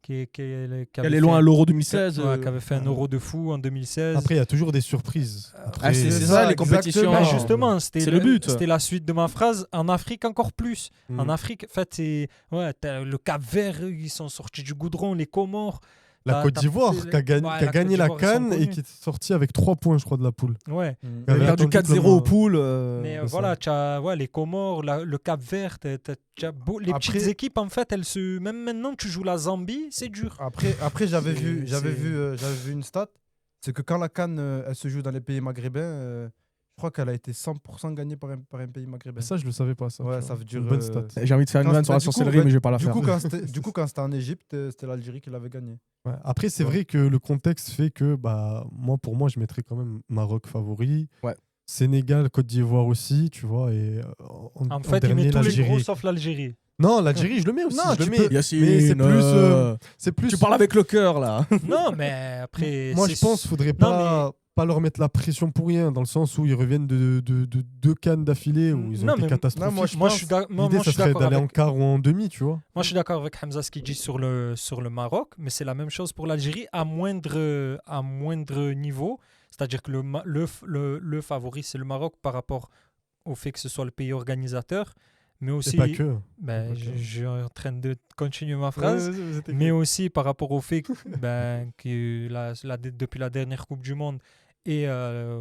Elle est loin à l'Euro 2016. qui avait fait un Euro de fou en 2016. Après, il y a toujours des surprises. Après, c'est c'est ça, ça, les exactement. compétitions. Ben, Non. justement, C'est le but. C'était la suite de ma phrase. En Afrique, encore plus. Hmm. En Afrique, en fait, t'as le Cap-Vert, ils sont sortis du goudron, les Comores. La T'as- Côte t'as d'Ivoire, fait les- qui a gagné, Ouais, qui a la gagné Côte la d'Ivoire, ils sont CAN et connus. qui est sorti avec 3 points, je crois, de la poule. Ouais. Mm. Il avait Il a perdu attendu 4-0 au que le- pool. Mais c'est voilà, ça. tu as les Comores, le Cap-Vert, les Après- petites équipes, en fait, même maintenant, tu joues la Zambie, c'est dur. Après j'avais vu c'est- une stat. C'est que quand la CAN elle se joue dans les pays maghrébins, je crois qu'elle a été 100% gagnée par un pays maghrébin. Ça, je le savais pas. Ça, Ouais, tu ça vois. veut dire, Une bonne stat. J'ai envie de faire une Quand vanne sur la du coup, sorcellerie, ouais, mais je vais pas la Du faire. coup, quand c'était en Égypte, c'était l'Algérie qui l'avait gagné. Ouais. Après, c'est Ouais. vrai que le contexte fait que, pour moi, je mettrais quand même Maroc favori. Ouais. Sénégal, Côte d'Ivoire aussi, tu vois. Et En fait, il dernier, met tous les l'Algérie. gros sauf l'Algérie. Non, l'Algérie, je le mets aussi. Non, je le tu mets. peux- Yacine, Mais c'est plus. Tu parles avec le cœur, là. Non, mais après. Moi, c'est- je pense qu'il faudrait Non, pas leur mettre la pression pour rien, dans le sens où ils reviennent de 2 cannes d'affilée, où ils ont Non, été mais- catastrophiques. non, Moi, je suis d'ac- moi, L'idée, moi, je ça suis serait d'accord d'aller en avec- quart ou en demi, tu vois. Moi, je suis d'accord avec Hamza ce qu'il dit sur le Maroc, mais c'est la même chose pour l'Algérie à moindre niveau. C'est-à-dire que le favori, c'est le Maroc par rapport au fait que ce soit le pays organisateur, mais aussi. C'est pas que. Ben, pas que. je suis en train de continuer ma phrase. Mais aussi par rapport au fait que depuis la dernière Coupe du Monde et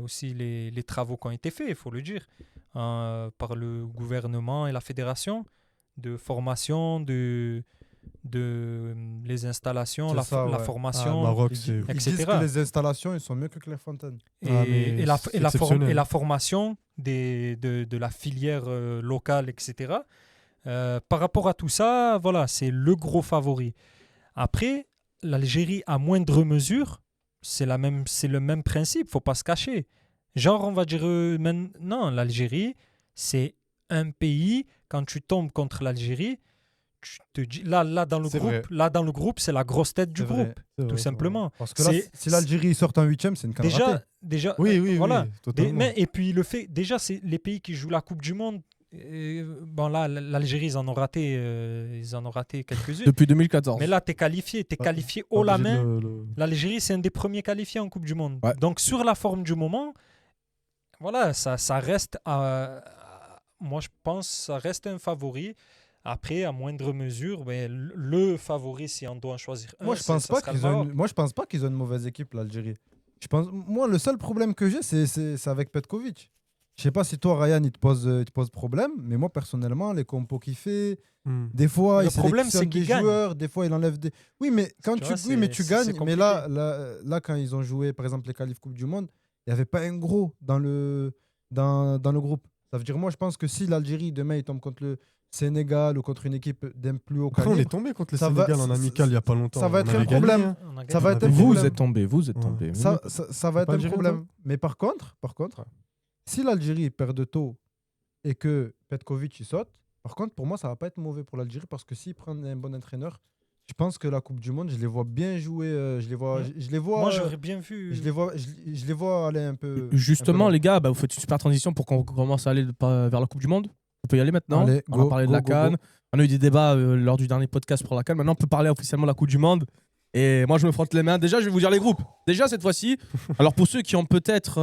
aussi les travaux qui ont été faits, il faut le dire, par le gouvernement et la fédération, de formation, de les installations, C'est la, ça, la ouais. formation. Maroc, Ils, c'est. ils disent etc. que les installations, ils sont mieux que Clairefontaine. Et, Ah, mais et la, c'est et la for- exceptionnel. et la formation de la filière locale, etc. Par rapport à tout ça, voilà, c'est le gros favori. Après, l'Algérie, à moindre mesure, c'est le même principe, faut pas se cacher. Genre, on va dire, non, l'Algérie, c'est un pays, quand tu tombes contre l'Algérie, tu te dis, là dans le C'est groupe, vrai. c'est la grosse tête du C'est vrai. groupe, C'est vrai, tout c'est simplement. Parce que là, C'est- si l'Algérie sort en 8e, c'est une canne ratée. Déjà, vrai. Oui, voilà. oui, totalement. Et puis le fait, déjà, c'est les pays qui jouent la Coupe du Monde. Bon là, l'Algérie, ils en ont raté quelques-unes. Depuis 2014. Mais là, t'es qualifié haut la Obligé de main. le- L'Algérie, c'est un des premiers qualifiés en Coupe du Monde. Ouais. Donc sur la forme du moment, voilà, ça reste, moi je pense, ça reste un favori. Après, à moindre mesure, mais le favori, si on doit en choisir un, Moi, je pense ça pas sera qu'ils le Maroc. moi, je pense pas qu'ils ont une mauvaise équipe, l'Algérie. Moi, le seul problème que j'ai, c'est avec Petkovic. Je sais pas si toi, Ryan, il te pose problème, mais moi, personnellement, les compos qu'il fait, Hmm. des fois, Le il problème, sélectionne c'est qu'il des gagne. joueurs, des fois, il enlève des. Oui, mais Tu vois, tu c'est gagnes. Mais compliqué. là, quand ils ont joué, par exemple, les qualifs Coupe du Monde, il n'y avait pas un gros dans le groupe. Ça veut dire, moi, je pense que si l'Algérie, demain, il tombe contre le Sénégal ou contre une équipe d'un plus haut Après, on est calibre, tombé contre les Ça va- Sénégal en amical il y a pas longtemps. ça va On être avait un gagné, problème. hein. On a Ça gagné. va être un Vous problème. êtes tombé, vous êtes Ouais. tombé. ça va être pas un Algérie, problème. Mais par contre, Si l'Algérie perd de tôt et que Petkovic il saute, par contre, pour moi, ça va pas être mauvais pour l'Algérie parce que s'ils prennent un bon entraîneur, je pense que la Coupe du Monde, je les vois bien jouer. Je les vois. Moi, j'aurais bien vu. Je les vois aller un peu. Justement, loin. les gars, vous faites une super transition pour qu'on commence à aller vers la Coupe du Monde. On peut y aller maintenant. Allez, On go, a parlé de go, la go, CAN. go. On a eu des débats lors du dernier podcast pour la CAN. Maintenant, on peut parler officiellement de la Coupe du Monde. Et moi, je me frotte les mains. Déjà, je vais vous dire les groupes. Déjà, cette fois-ci. Alors, pour ceux qui ont peut-être,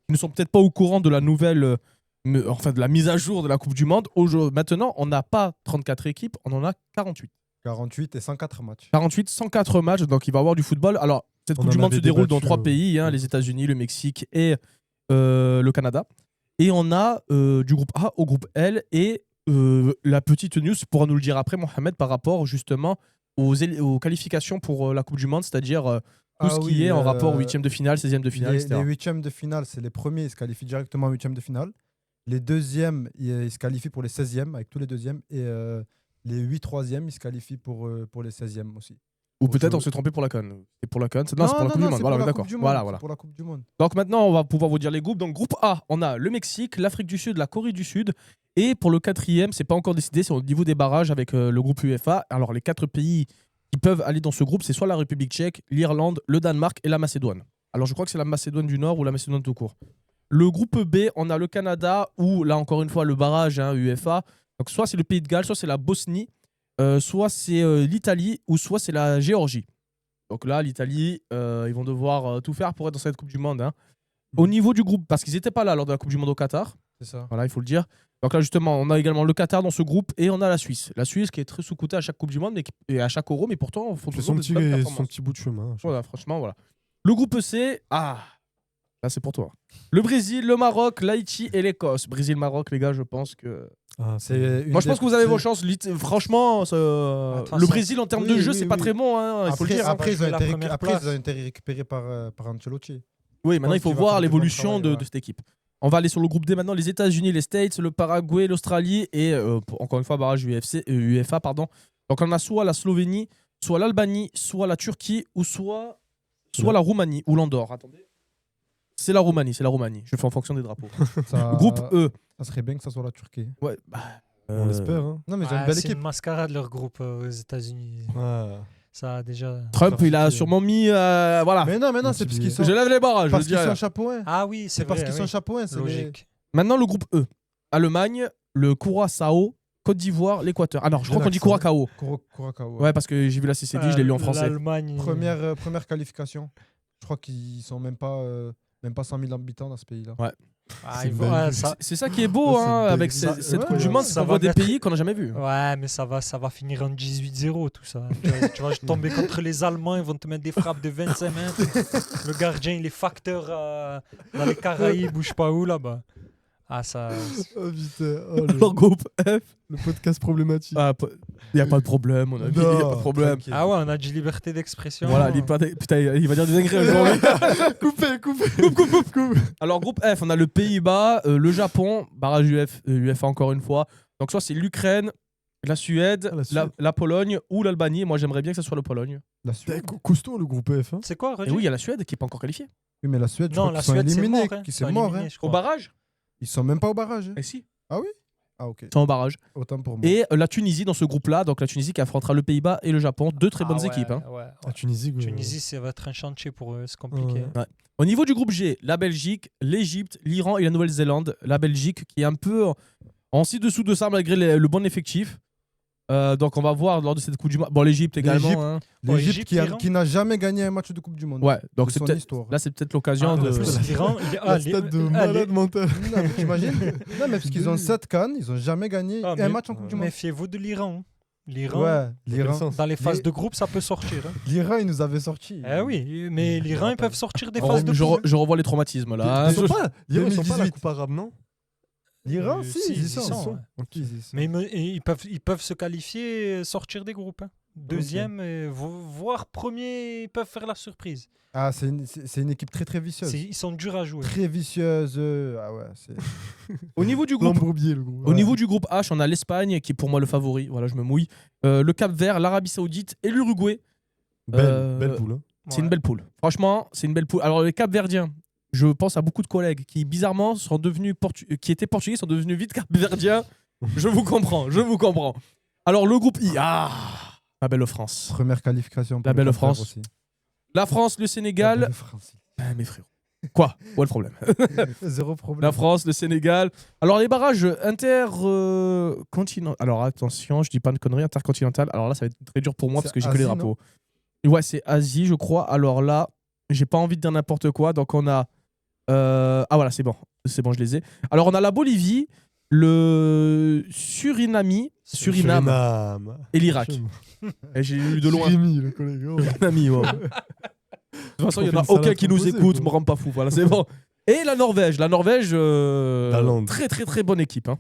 qui ne sont peut-être pas au courant de la nouvelle, enfin de la mise à jour de la Coupe du Monde, maintenant, on n'a pas 34 équipes, on en a 48. 48 et 104 matchs. 48, 104 matchs, donc il va y avoir du football. Alors, cette On Coupe du en Monde se avait déroule dans débattu, 3 pays, hein, les États-Unis, le Mexique et le Canada. Et on a du groupe A au groupe L. Et la petite news pourra nous le dire après, Mohamed, par rapport justement aux qualifications pour la Coupe du Monde, c'est-à-dire tout ce qui est en rapport 8e de finale, 16e de finale, Les etc. 8e de finale, c'est les premiers, ils se qualifient directement en 8e de finale. Les deuxièmes, ils se qualifient pour les 16e avec tous les deuxièmes. Et les 8 troisièmes, ils se qualifient pour les 16e aussi. Ou pour peut-être jouer. on s'est trompé pour la CAN. C'est pour la CAN. Non, c'est pour la Coupe du Monde. c'est Voilà, pour la d'accord. Coupe du Monde, Voilà, c'est voilà. pour la Coupe du Monde. Donc maintenant, on va pouvoir vous dire les groupes. Donc groupe A, on a le Mexique, l'Afrique du Sud, la Corée du Sud. Et pour le 4e, c'est pas encore décidé, c'est au niveau des barrages avec le groupe UEFA. Alors les 4 pays qui peuvent aller dans ce groupe, c'est soit la République tchèque, l'Irlande, le Danemark et la Macédoine. Alors je crois que c'est la Macédoine du Nord ou la Macédoine tout court. Le groupe B, on a le Canada ou là encore une fois le barrage UEFA. Donc soit c'est le Pays de Galles, soit c'est la Bosnie, soit c'est l'Italie ou soit c'est la Géorgie. Donc là, l'Italie, ils vont devoir tout faire pour être dans cette Coupe du Monde. Hein. Au niveau du groupe, parce qu'ils n'étaient pas là lors de la Coupe du Monde au Qatar, C'est ça. voilà, il faut le dire. Donc là, justement, on a également le Qatar dans ce groupe et on a la Suisse. La Suisse qui est très sous-cotée à chaque Coupe du Monde et à chaque Euro, mais pourtant, ils font C'est toujours son des bonnes petit, performances. son petit bout de chemin. Voilà, franchement, voilà. Le groupe C, là, c'est pour toi. Le Brésil, le Maroc, l'Haïti et l'Écosse. Brésil-Maroc, les gars, je pense que... Ah, C'est une Moi, je pense des- que vous avez c'est- vos chances. Franchement, toute le façon- Brésil, en termes Oui, de jeu, oui, c'est pas oui. très bon. Hein, il faut le Après, dire. hein. après, ils ont jouer la été première après, ils place. ont été récupérés par Ancelotti. Oui, maintenant, il faut qu'il va voir faire du bon l'évolution travail, de ouais. cette équipe. On va aller sur le groupe D maintenant. Les États-Unis, les States, le Paraguay, l'Australie et encore une fois, barrage UEFA. Pardon. Donc, on a soit la Slovénie, soit l'Albanie, soit la Turquie ou soit la Roumanie ou l'Andorre. Attendez. C'est la Roumanie. Je fais en fonction des drapeaux. Ça, Groupe E. Ça serait bien que ça soit la Turquie. Ouais, On l'espère. Hein. Non, mais ils ont une belle C'est équipe. une mascarade leur groupe aux États-Unis. Ouais. Ça déjà. Trump, il a Trafiqué. sûrement mis. Voilà. Mais non, Un c'est petit parce qu'ils billet. sont. Je lève les barrages. Parce je qu'ils dis sont rien. chapeauins. Ah oui, C'est c'est parce vrai. qu'ils sont oui. chapeauins. C'est Logique. Maintenant, le groupe E. Allemagne, le Curaçao, Côte d'Ivoire, l'Équateur. Ah non, je crois qu'on dit Relax, hein. Curaçao. Curacao. Ouais, parce que j'ai vu la CCD, je l'ai lu en français. L'Allemagne. Première qualification. Je crois qu'ils sont même pas 100 000 habitants dans ce pays-là. Ah, C'est ils une vont- belle ouais, vue. ça- C'est ça qui est beau Ça, c'est hein, une avec belle- cette ouais, Coupe du ouais, Monde, ça c'est qu'on va voit des mettre- pays qu'on n'a jamais vus. Ouais, mais ça va finir en 18-0 tout ça. Tu vas tomber contre les Allemands, ils vont te mettre des frappes de 25 mètres. Le gardien, il est facteur dans les Caraïbes ou je sais pas où là-bas. Ah, ça. Oh putain. Oh, Alors, groupe F, le podcast problématique. il n'y a pas de problème, on a dit, il n'y a pas de problème. tranquille. Ah ouais, on a dit liberté d'expression. Voilà, putain, il va dire des dingueries aujourd'hui. Coupez. Alors, groupe F, on a le Pays-Bas, le Japon, barrage UEFA encore une fois. Donc, soit c'est l'Ukraine, la Suède, Ah, la Suède. la Pologne ou l'Albanie. Moi, j'aimerais bien que ce soit la Pologne. La Putain, Suède. costaud le groupe F. Hein. C'est quoi, Et Roger? oui, il y a la Suède qui n'est pas encore qualifiée. Oui, mais la Suède, je Non, crois la qu'ils sont Suède, c'est éliminés. mort. Hein. Qu'ils Ils sont sont morts. éliminés, Hein. je Au crois. barrage Ils sont même pas au barrage. hein. Eh si, Ah oui Ah ok. ils sont au barrage. Autant pour moi. Et la Tunisie dans ce groupe-là, donc la Tunisie qui affrontera le Pays-Bas et le Japon, deux très Ah bonnes ouais, équipes. Hein. ouais. La Tunisie. quoi. Tunisie, ça va être un chantier pour eux, c'est compliqué. Ouais. Au niveau du groupe G, la Belgique, l'Égypte, l'Iran et la Nouvelle-Zélande. La Belgique qui est un peu en ci-dessous de ça malgré le bon effectif. Donc on va voir lors de cette Coupe du Monde. Bon, l'Égypte également. L'Égypte. Hein. L'Égypte l'Iran. qui n'a jamais gagné un match de Coupe du Monde. Ouais, donc De c'est son peut-être histoire. là c'est peut-être l'occasion Ah, de. en plus, l'Iran, La stade de malade mental. Non, mais t'imagines Non, mais parce qu'ils ont 7 cannes, ils ont jamais gagné Ah, un mais- match en Coupe du Monde. méfiez-vous de l'Iran. L'Iran, Ouais, l'Iran. dans les phases Les- de groupe, ça peut sortir. Hein. L'Iran, ils nous avaient sorti. Eh oui, mais l'Iran, ils peuvent sortir des Oh, phases de je, poule. je revois les traumatismes là. Ils sont pas, ils sont pas la 2018. coupe arabe, non? L'Iran, Si, si, ils ils y y sont. sont, ouais. Ok, ils y sont. Mais ils peuvent se qualifier et sortir des groupes. Hein. Deuxième, voire premier, ils peuvent faire la surprise. Ah, c'est une équipe très très vicieuse. Ils sont durs à jouer. Très vicieuse. Ah ouais, c'est. Au niveau du groupe L'embourbier, le groupe. Au niveau du groupe H, on a l'Espagne qui est pour moi le favori. Voilà, je me mouille. Le Cap-Vert, l'Arabie Saoudite et l'Uruguay. Belle poule. Hein. C'est une belle poule. Franchement, c'est une belle poule. Alors les Cap-Verdiens, je pense à beaucoup de collègues qui, bizarrement, qui étaient portugais, sont devenus vite capverdiens. Je vous comprends, je vous comprends. Alors, le groupe I. La belle France. Première qualification. La pour belle le Cap Vert France. aussi. La France, le La Sénégal. belle France. Mes frères. Quoi? Où est le problème? Zéro problème. La France, le Sénégal. Alors, les barrages intercontinentaux. Alors, attention, je dis pas de conneries, intercontinental. Alors là, ça va être très dur pour moi parce C'est que j'ai que les Asie, drapeaux. Ouais, c'est Asie, je crois. Alors là, j'ai pas envie de dire n'importe quoi. Donc, on a. Ah, voilà, c'est bon. C'est bon, je les ai. Alors, on a la Bolivie, le Suriname et l'Irak. Et j'ai lu de loin. Jérémy, le collègue. Oh. Suriname, ouais. De toute façon, il n'y en a On fait une aucun salade qui nous composée, écoute, quoi. me rend pas fou. Voilà, c'est bon. Et la Norvège. La Norvège, Hollande. très très très bonne équipe. Hein.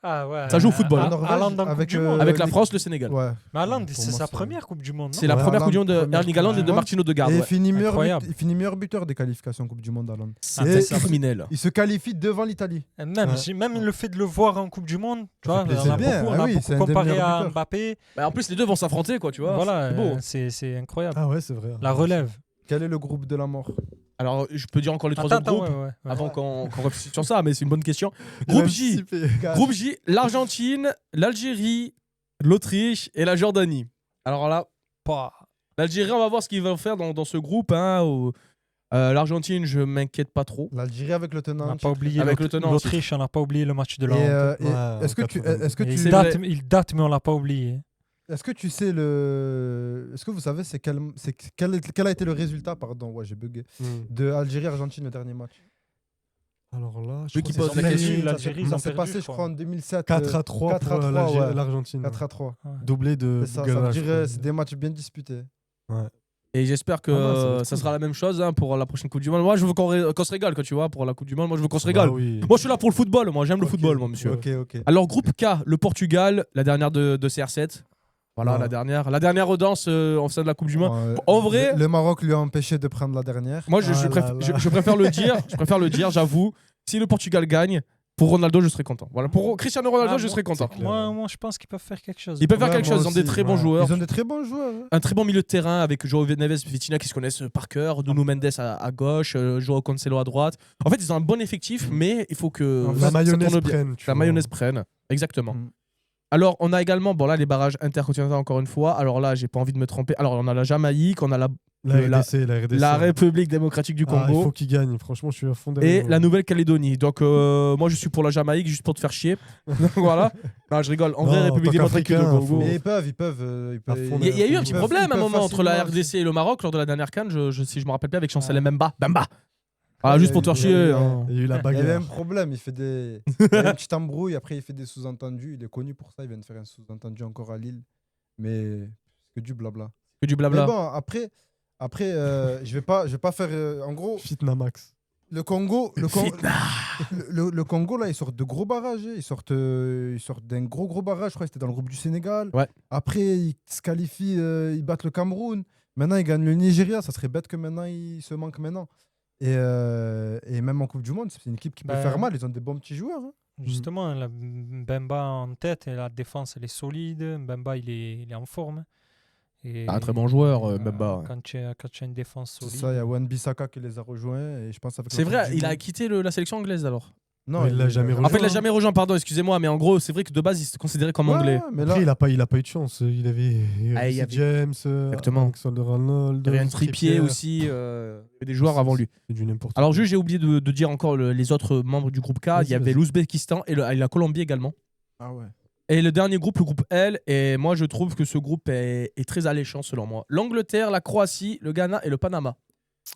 Ah ouais. Ça joue au football, À- hein. Norvège, Haaland en Coupe avec, du Monde. Avec la les- France, le Sénégal. Ouais. Mais Haaland, Pour c'est moi, sa c'est- première Coupe du Monde, non C'est la Ouais, première Haaland, Coupe du Monde de première Erling Haaland et de Coupe. Martino de Garde. Et Ouais. Incroyable. il finit meilleur buteur des qualifications Coupe du Monde, Haaland. C'est Et- criminel. Il se qualifie devant l'Italie. Et Même, Ouais. même le fait de le voir en Coupe du Monde, tu Ça vois, fait plaisir. on a C'est bien, beaucoup, ah oui, c'est un des comparé meilleurs à buteurs. Mbappé. Bah, en plus, les deux vont s'affronter, quoi, tu vois. Voilà, c'est beau. c'est incroyable. Ah ouais, c'est vrai. La relève. Quel est le groupe de la mort? Alors, je peux dire encore les trois Attends, autres groupes ouais. avant qu'on réfléchisse sur ça, mais c'est une bonne question. Il a Groupe J. anticipé. Groupe J, l'Argentine, l'Algérie, l'Autriche et la Jordanie. Alors là, Pas. l'Algérie, on va voir ce qu'ils vont faire dans ce groupe. Hein, l'Argentine, je m'inquiète pas trop. L'Algérie avec le On tenant. n'a en pas titre. oublié Avec le tenant en l'Autriche, on n'a pas oublié le match de la Et, honte. et Ouais, est-ce que en tu, 82. est-ce que Et tu, c'est date, vrai. il date, mais on l'a pas oublié. est-ce que tu sais est-ce que vous savez quel a été le résultat, pardon, ouais, j'ai bugué, de Algérie-Argentine le dernier match? Alors là, Ceux je qui crois posent que la c'est question, l'Algérie, ils Ça ont s'est perdu, passé, je je crois. crois, en 2007. 4-3 4 à pour 3, ouais. l'Argentine. 4-3. Doublé de Ça Bougala, veut je dire crois. c'est des matchs bien disputés. Et j'espère que Ah non, ça va être ça cool. sera la même chose hein, pour la prochaine Coupe du Monde. Moi, je veux qu'on se régale, quoi, tu vois, pour la Coupe du Monde. Moi, je veux qu'on se régale. Bah oui. Moi, je suis là pour le football. Moi, j'aime le Ok, football, moi, monsieur. Ok. Alors, groupe K, le Portugal, la dernière de CR7. Voilà, Ouais. la dernière audience en sein de la Coupe du Monde. Ouais, En vrai- le Maroc lui a empêché de prendre la dernière. Moi, je Ah là préfère, là. je préfère le dire. Je préfère le dire, j'avoue. Si le Portugal gagne, pour Ronaldo, je serais content. Voilà, pour Cristiano Ronaldo, Ah, je bon, serais content. clair. Moi, je pense qu'ils peuvent faire quelque chose. Ils peuvent faire Ouais, quelque moi chose. Ils ont des aussi, très bons ouais. joueurs. Ils ont de très bons joueurs. Hein. Un très bon milieu de terrain avec João Neves, Vitinha qui se connaissent par cœur, Nuno Mendes à gauche, João Cancelo à droite. En fait, ils ont un bon effectif, mais il faut que En fait, ça La mayonnaise tourne bien. prenne. tu La vois. mayonnaise prenne. Exactement. Mm. Alors, on a également, bon là, les barrages intercontinentaux encore une fois. Alors là, j'ai pas envie de me tromper. Alors, on a la Jamaïque, on a La RDC. la République démocratique du Ah, il Congo faut qu'il gagne. Franchement, je suis à fond et derrière. la Nouvelle-Calédonie. Donc, moi, je suis pour la Jamaïque juste pour te faire chier. Donc, voilà. Non, je rigole. En vrai, Non, République en tant démocratique du qu'Africain, Congo. faut- Mais ils peuvent. À fond Il y a eu un Ils petit peuvent- problème ils à un peuvent moment entre la facilement RDC et le Maroc lors de la dernière CAN, si je me rappelle bien, avec Chancel Ouais. Mbemba. Bamba. Ah, juste pour te faire il y a eu- chier. hein. Il y a eu la Il y avait bagarre. un problème, il y a une petite embrouille, après il fait des sous-entendus, il est connu pour ça, il vient de faire un sous-entendu encore à Lille, mais c'est que du blabla. Que du Mais blabla. bon, après je vais pas faire... en gros, Fitna Max. le Congo, le Congo, là, ils sortent de gros barrages, hein. Ils sortent d'un gros barrage, je crois que c'était dans le groupe du Sénégal. Ouais. Après, ils se qualifient, ils battent le Cameroun. Maintenant, ils gagnent le Nigeria, ça serait bête que maintenant, ils se manquent maintenant. Et même en Coupe du Monde, c'est une équipe qui peut Ben, faire mal, ils ont des bons petits joueurs. Hein. Justement, la Mbemba en tête et la défense, elle est solide. Mbemba, il est en forme. Et, Ah, un très bon joueur, Mbemba. Quand tu as une défense C'est solide. ça, il y a Wan-Bissaka qui les a rejoints. Et je pense avec C'est la vrai, Coupe du il a Monde- quitté la sélection anglaise alors. Non, Il l'a jamais En fait, il l'a rejoint. jamais rejoint, pardon, excusez-moi, mais en gros, c'est vrai que de base, il se considérait comme Ouais, anglais. mais là, Après, il a pas eu de chance. Il avait Ah, il y Reece avait- James, Exactement. Alexander-Arnold, Il y avait un Trippier aussi, il y avait des joueurs avant lui. C'est du n'importe Alors, quoi. juste, j'ai oublié de dire encore les autres membres du groupe K. Vas-y, Il y avait vas-y. l'Ouzbékistan et la Colombie également. Ah ouais. Et le dernier groupe, le groupe L, et moi je trouve que ce groupe est très alléchant selon moi. L'Angleterre, la Croatie, le Ghana et le Panama.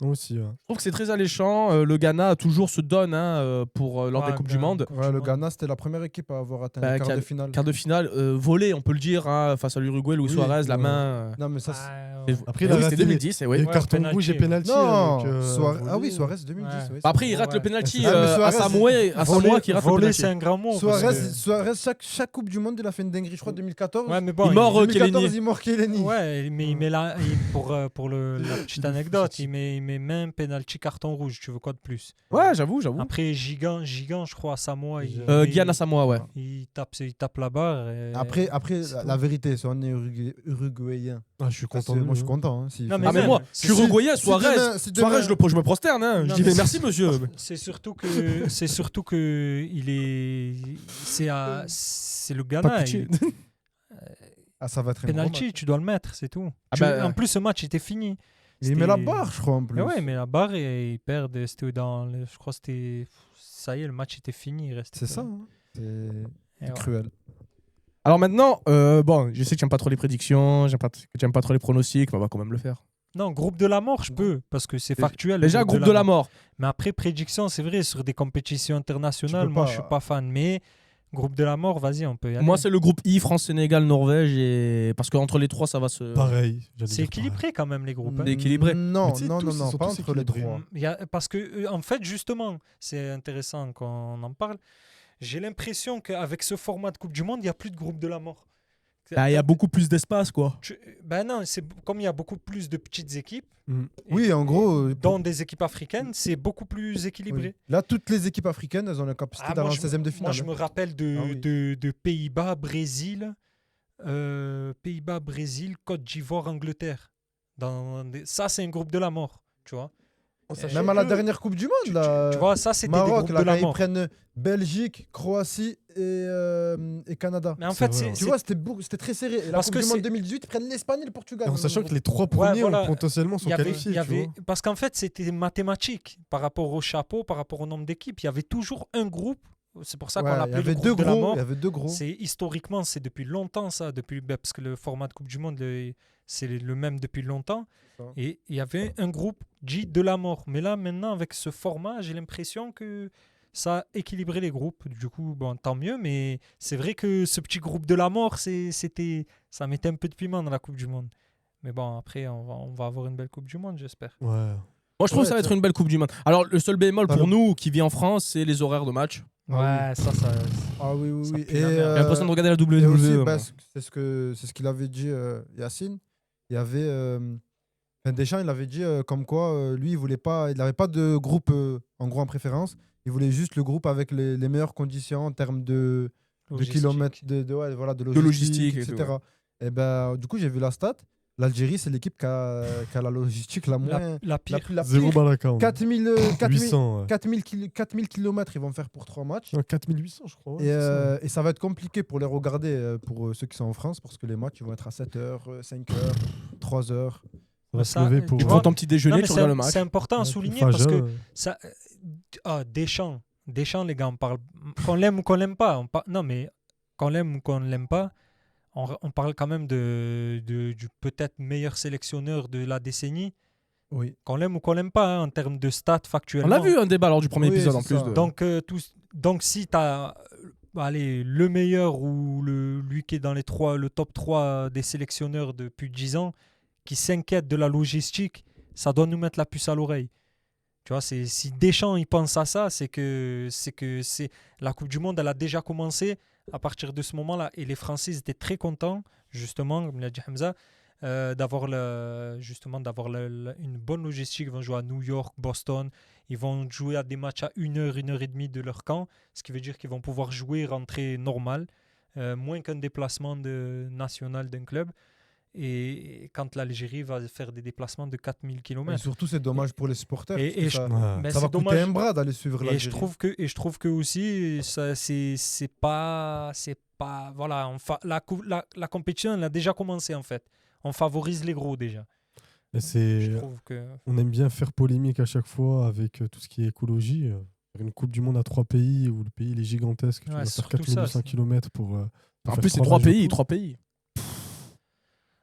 Aussi, ouais. Je trouve que c'est très alléchant. Le Ghana toujours se donne pour lors Ouais, des Coupes du Ghana. Monde. Ouais, le Ghana, c'était la première équipe à avoir atteint Bah, le quart qui a- de finale. Quart de finale, volé, on peut le dire, hein, face à l'Uruguay, Luis Oui, Suarez, la ouais. main. Non, mais ça, Ah, Et- ouais. Après, Eh il a oui, raté c'était 2010, et oui. les Ouais, cartons penalty. rouges et penalty. non, avec, Ah oui, volé. Suarez 2010. Ouais. oui, Après, il Ouais. rate le penalty Ah, mais à Suarez, Samoa qui rate le Voler, penalty. c'est un grand mot. parce Suarez, que- Suarez chaque Coupe du Monde, il a fait une dinguerie. Je crois 2014. Ouais, mais bon, Il mord, 2014, Chiellini. il mord Chiellini. Ouais, mais il met pour la petite anecdote, il il met même penalty carton rouge. Tu veux quoi de plus? Ouais, j'avoue. Après, Gigant, je crois, à Samoa. Guyana Samoa, ouais. Il tape la barre. Et... Après c'est la tout. vérité, si on est uruguayen, Ah, je suis content. moi je de suis lui, content. Hein, s'il Non, fait mais Ah, mais même, moi, c'est je suis sûr. uruguayen, Si Suarez. demain- si demain- Suarez, je me prosterne. Hein. Je Non, dis, mais mais merci, monsieur. C'est surtout que c'est le Pas Ghana. pitié. Ah, ça va être un gros Penalty, match. tu dois le mettre, c'est tout. Ah bah, En plus, ce match était fini. Il met la barre, je crois, en plus. Mais ouais, mais la barre, et ils perdent. C'était je crois que c'était. Ça y est, le match était fini. Il restait C'est que- ça. Hein. Et C'est ouais. cruel. Alors maintenant, bon, je sais que j'aime pas trop les prédictions, que j'aime pas trop les pronostics, mais on va quand même le faire. Non, groupe de la mort, je peux, parce que c'est factuel. Déjà, le groupe de la mort. Mais après, prédiction, c'est vrai, sur des compétitions internationales, Tu peux moi, pas. je suis pas fan. Mais groupe de la mort, vas-y, on peut y aller. Moi, c'est le groupe I, France, Sénégal, Norvège, et parce qu'entre les trois, ça va se. Pareil. j'allais C'est dire équilibré quand même, les groupes. hein. Équilibré. Non, Mais tu sais, non, tous, non, ils non, sont pas tous entre les équilibrés. trois. Parce que, en fait, justement, c'est intéressant qu'on en parle. J'ai l'impression qu'avec ce format de Coupe du Monde, il n'y a plus de groupe de la mort. Ah, il y a beaucoup plus d'espace, quoi. Ben non, comme il y a beaucoup plus de petites équipes, Oui, en gros, dans des équipes africaines, c'est beaucoup plus équilibré. oui. Là, toutes les équipes africaines, elles ont la capacité d'aller en 16e de finale. Moi, je me rappelle Ah oui. de Pays-Bas, Brésil, Côte d'Ivoire, Angleterre. Ça, c'est un groupe de la mort, tu vois. Même à la dernière Coupe du Monde, là, Tu vois, ça, c'était des Maroc, groupes là, de la quand ils mort. prennent Belgique, Croatie et Canada. Mais en C'est fait, vrai, Tu vois, c'était très serré. Et la Parce Coupe que du Monde c'est- 2018, ils prennent l'Espagne et le Portugal. En sachant que les trois Ouais, premiers voilà. potentiellement sont qualifiés. tu vois. Parce qu'en fait, c'était mathématique par rapport au chapeau, par rapport au nombre d'équipes. Il y avait toujours un groupe. C'est pour ça qu'on Ouais, il y l'appelait le avait deux groupe de la gros. mort. Il y avait deux gros. Historiquement, c'est depuis longtemps ça, parce que le format de Coupe du Monde, c'est le même depuis longtemps. C'est ça. Et il y avait un groupe dit de la mort. Mais là, maintenant, avec ce format, j'ai l'impression que ça a équilibré les groupes. Du coup, bon, tant mieux. Mais c'est vrai que ce petit groupe de la mort, ça mettait un peu de piment dans la Coupe du Monde. Mais bon, après, on va avoir une belle Coupe du Monde, j'espère. Ouais. Moi, je trouve Ouais, que ça va être ça- une belle Coupe du Monde. Alors, le seul bémol Ah, pour le- nous qui vit en France, c'est les horaires de match. Ouais, ça. Ah oui, oui, Ça oui. pue la merde. J'ai l'impression de regarder la et WWE. aussi, moi. c'est ce qu'il avait dit Yacine. Il y avait Deschamps, il avait dit comme quoi lui, il n'avait pas de groupe en gros en préférence. Il voulait juste le groupe avec les meilleures conditions en termes de Logistique. kilomètres, ouais, voilà, de logistique logistique, et tout, etc. Et ben, du coup, j'ai vu la stat. L'Algérie, c'est l'équipe qui a la logistique la moins. La pire. La Zéro pire. Balaka. 4000 800. 4000 km, ils vont faire pour 3 matchs. 4800, je crois. Et ça va être compliqué pour les regarder pour ceux qui sont en France parce que les matchs ils vont être à 7h, 5h, 3h. On va ça, se lever pour. tu Tu vois, prends ton petit Non, déjeuner, mais tu c'est regardes le match. c'est important à Ouais, souligner pour parce que Faja, ça, Deschamps, les gars, on parle qu'on l'aime ou qu'on l'aime pas. Non, mais qu'on l'aime ou qu'on ne l'aime pas, on parle quand même du peut-être meilleur sélectionneur de la décennie. Oui. Qu'on l'aime ou qu'on l'aime pas, hein, en termes de stats On factuellement. a vu un débat lors du premier Oui, épisode c'est en plus. ça. De... Donc si tu as le meilleur ou lui qui est dans le top 3 des sélectionneurs depuis 10 ans, qui s'inquiète de la logistique, ça doit nous mettre la puce à l'oreille. Tu vois, si Deschamps il pense à ça, c'est que la Coupe du Monde, elle a déjà commencé à partir de ce moment-là. Et les Français ils étaient très contents, justement, comme l'a dit Hamza, d'avoir une bonne logistique. Ils vont jouer à New York, Boston. Ils vont jouer à des matchs à 1h, 1h30 de leur camp, ce qui veut dire qu'ils vont pouvoir jouer, rentrer normal, moins qu'un déplacement national d'un club. Et quand l'Algérie va faire des déplacements de 4000 Et km. surtout, c'est dommage pour les supporters. Et- parce que et ça, Ouais. Ben, ça va c'est coûter dommage. un bras d'aller suivre Et je l'Algérie. trouve que aussi c'est pas voilà, la compétition elle a déjà commencé en fait. On favorise les gros déjà. Et Je trouve que on aime bien faire polémique à chaque fois avec tout ce qui est écologie. Faire une Coupe du Monde à 3 pays où le pays il est gigantesque. Tu Ouais, dois faire surtout 4800 ça, km pour. En faire plus, c'est 3 trois matchs de pays, foot. 3 pays.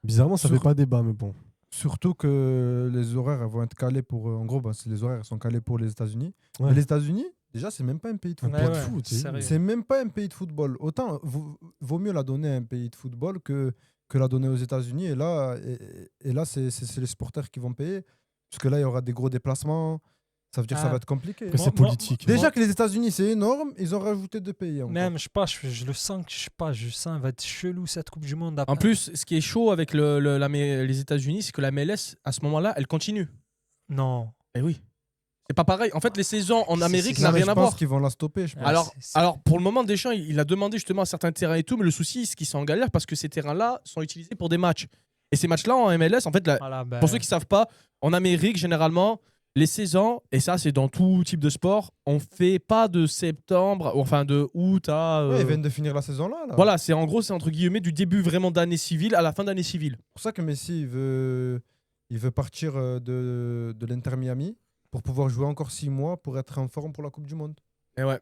Bizarrement, ça Sur- fait pas débat, mais bon. Surtout que les horaires elles vont être calés pour. En gros, les horaires elles sont calés pour les États-Unis. Ouais. Mais les États-Unis, déjà, c'est même pas un pays de Un football. pays de foot, sérieux. C'est même pas un pays de football. Autant vaut mieux la donner à un pays de football que la donner aux États-Unis. Et là, c'est les supporters qui vont payer. Parce que là, il y aura des gros déplacements. Ça veut dire que ça Ah. va être compliqué. Après, Moi- c'est moi- politique. Déjà que les États-Unis, c'est énorme, ils ont rajouté 2 pays. encore. même je sais pas, je le sens que je sens elle va être chelou cette Coupe du Monde. En plus, ce qui est chaud avec les États-Unis, c'est que la MLS, à ce moment-là, elle continue. Non. Eh oui. C'est pas pareil. En fait, les saisons en C'est- Amérique c'est- n'a Non, mais rien je à pense voir. qu'ils vont la stopper. Je pense. Alors, pour le moment, Deschamps, il a demandé justement à certains terrains et tout, mais le souci, c'est qu'ils sont en galère parce que ces terrains-là sont utilisés pour des matchs. Et ces matchs-là en MLS, en fait, Voilà, ben, pour ceux qui savent pas, en Amérique, généralement, les saisons, et ça, c'est dans tout type de sport, on fait pas de septembre, enfin de août à. Ouais, ils viennent de finir la saison là. Voilà, c'est en gros, c'est entre guillemets du début vraiment d'année civile à la fin d'année civile. C'est pour ça que Messi il veut partir de l'Inter Miami pour pouvoir jouer encore 6 mois pour être en forme pour la Coupe du Monde. Et ouais.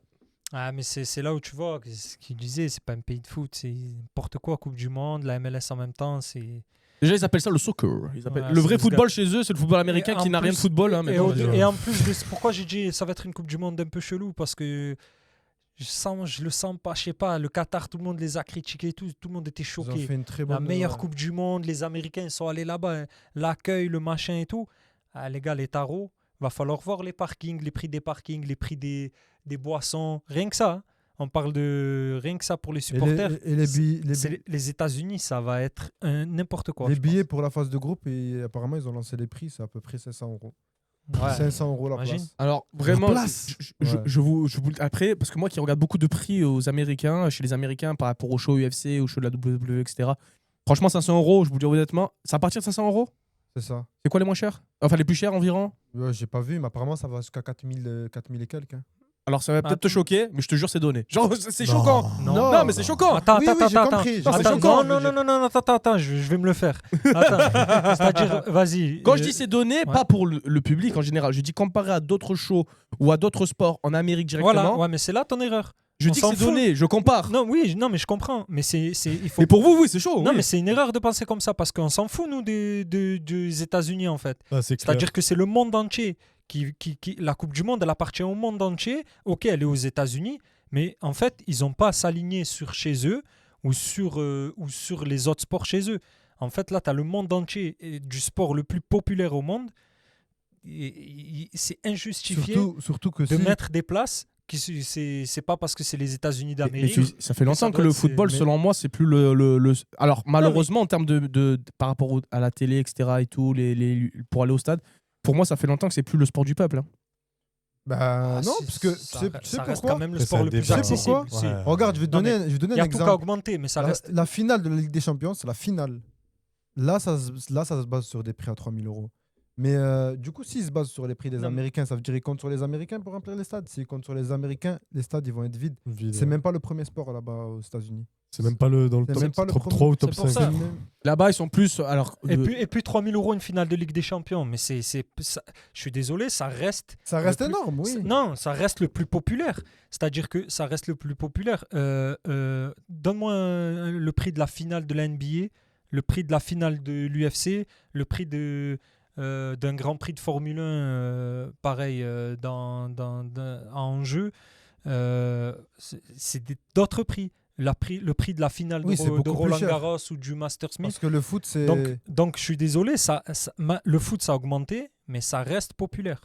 Ah, mais c'est là où tu vois que ce qu'il disait, c'est pas un pays de foot, c'est n'importe quoi, Coupe du Monde, la MLS en même temps, c'est. Déjà, ils appellent ça le soccer. Ils appellent... Ouais, le c'est vrai des football chez eux, c'est le football américain Et qui en n'a rien de plus- football. Hein, mais Et, bon, et en plus, pourquoi j'ai dit ça va être une Coupe du Monde un peu chelou parce que je le sens pas, je sais pas, le Qatar, tout le monde les a critiqués, tout le monde était Ils ont choqué. fait une très bonne. La meilleure Coupe du Monde, les Américains ils sont allés là-bas, hein. L'accueil, le machin et tout. Ah, les gars, les tarots, va falloir voir les parkings, les prix des parkings, les prix des boissons, rien que ça. Hein. On parle de rien que ça pour les supporters. Et les billets, Les États-Unis, ça va être n'importe quoi. les je billets pour la phase de groupe, et apparemment, ils ont lancé les prix, c'est à peu près 500 euros. pense. Ouais. 500 euros la Imagine. place. Alors vraiment, place. Ouais. je vous après parce que moi qui regarde beaucoup de prix aux Américains, chez les Américains par rapport aux shows UFC, aux shows de la WWE, etc. Franchement, 500 euros, je vous dis honnêtement, c'est à partir de 500 euros. C'est ça. C'est quoi les moins chers? Enfin les plus chers environ. Ouais, j'ai pas vu, mais apparemment, ça va jusqu'à 4000 et quelques. Hein. Alors ça va peut-être te Attends. choquer, mais je te jure c'est donné. Genre c'est Non. choquant. Non, mais c'est choquant. Attends, Oui, attends, oui, j'ai attends, compris, attends. j'ai compris. Attends, C'est non, choquant. non, attends, je vais me le faire. Attends, c'est-à-dire, vas-y. Quand je dis c'est donné, ouais. pas pour le public en général, je dis comparé à d'autres shows ou à d'autres sports en Amérique directement. Voilà, ouais, mais c'est là ton erreur. Je on dis que s'en c'est fout. donné, je compare. Non, oui, non, mais je comprends. Mais il faut. Mais pour vous, oui, c'est chaud. Non, oui. mais c'est une erreur de penser comme ça parce qu'on s'en fout, nous, des États-Unis, en fait. Ah, c'est clair. C'est-à-dire que c'est le monde entier. La Coupe du Monde, elle appartient au monde entier. Ok, elle est aux États-Unis, mais en fait, ils n'ont pas à s'aligner sur chez eux ou sur les autres sports chez eux. En fait, là, tu as le monde entier du sport le plus populaire au monde. C'est injustifié Surtout que de si- mettre des places. C'est pas parce que c'est les États-Unis Mais d'Amérique. ça fait longtemps ça que doit le être- football, mais- selon moi, c'est plus Alors, malheureusement, en termes par rapport à la télé, etc., et tout, pour aller au stade, pour moi, ça fait longtemps que c'est plus le sport du peuple. Hein. Bah non, parce que ça, tu sais ça reste pourquoi quand même le Après, sport ça le plus dépend. accessible. pourquoi Si. Ouais. Regarde, je vais te Non, donner, mais je vais donner Il y un a tout qu'à exemple. augmenter, mais ça La, reste. la finale de la Ligue des Champions, c'est la finale. Là, ça se base sur des prix à 3000 euros. Mais du coup, s'ils se basent sur les prix des Non, mais- Américains, ça veut dire qu'ils comptent sur les Américains pour remplir les stades. S'ils comptent sur les Américains, les stades ils vont être vides. Vide, C'est ouais. même pas le premier sport là-bas aux États-Unis. C'est même pas dans le c'est top, même pas le top premier. 3 ou top C'est pour 5. ça. Là-bas, ils sont plus. Alors, Et puis 3000 euros une finale de Ligue des Champions. Mais ça- je suis désolé, ça reste. Ça reste le plus- énorme, oui. Non, ça reste le plus populaire. C'est-à-dire que ça reste le plus populaire. Donne-moi le prix de la finale de la NBA, le prix de la finale de l'UFC, le prix d'un Grand Prix de Formule 1, pareil, en jeu. C'est d'autres prix. Le prix de la finale Oui, c'est de beaucoup plus Roland cher. Garros ou du Masters Smith. Parce que le foot, c'est. Donc, je suis désolé, le foot, ça a augmenté, mais ça reste populaire.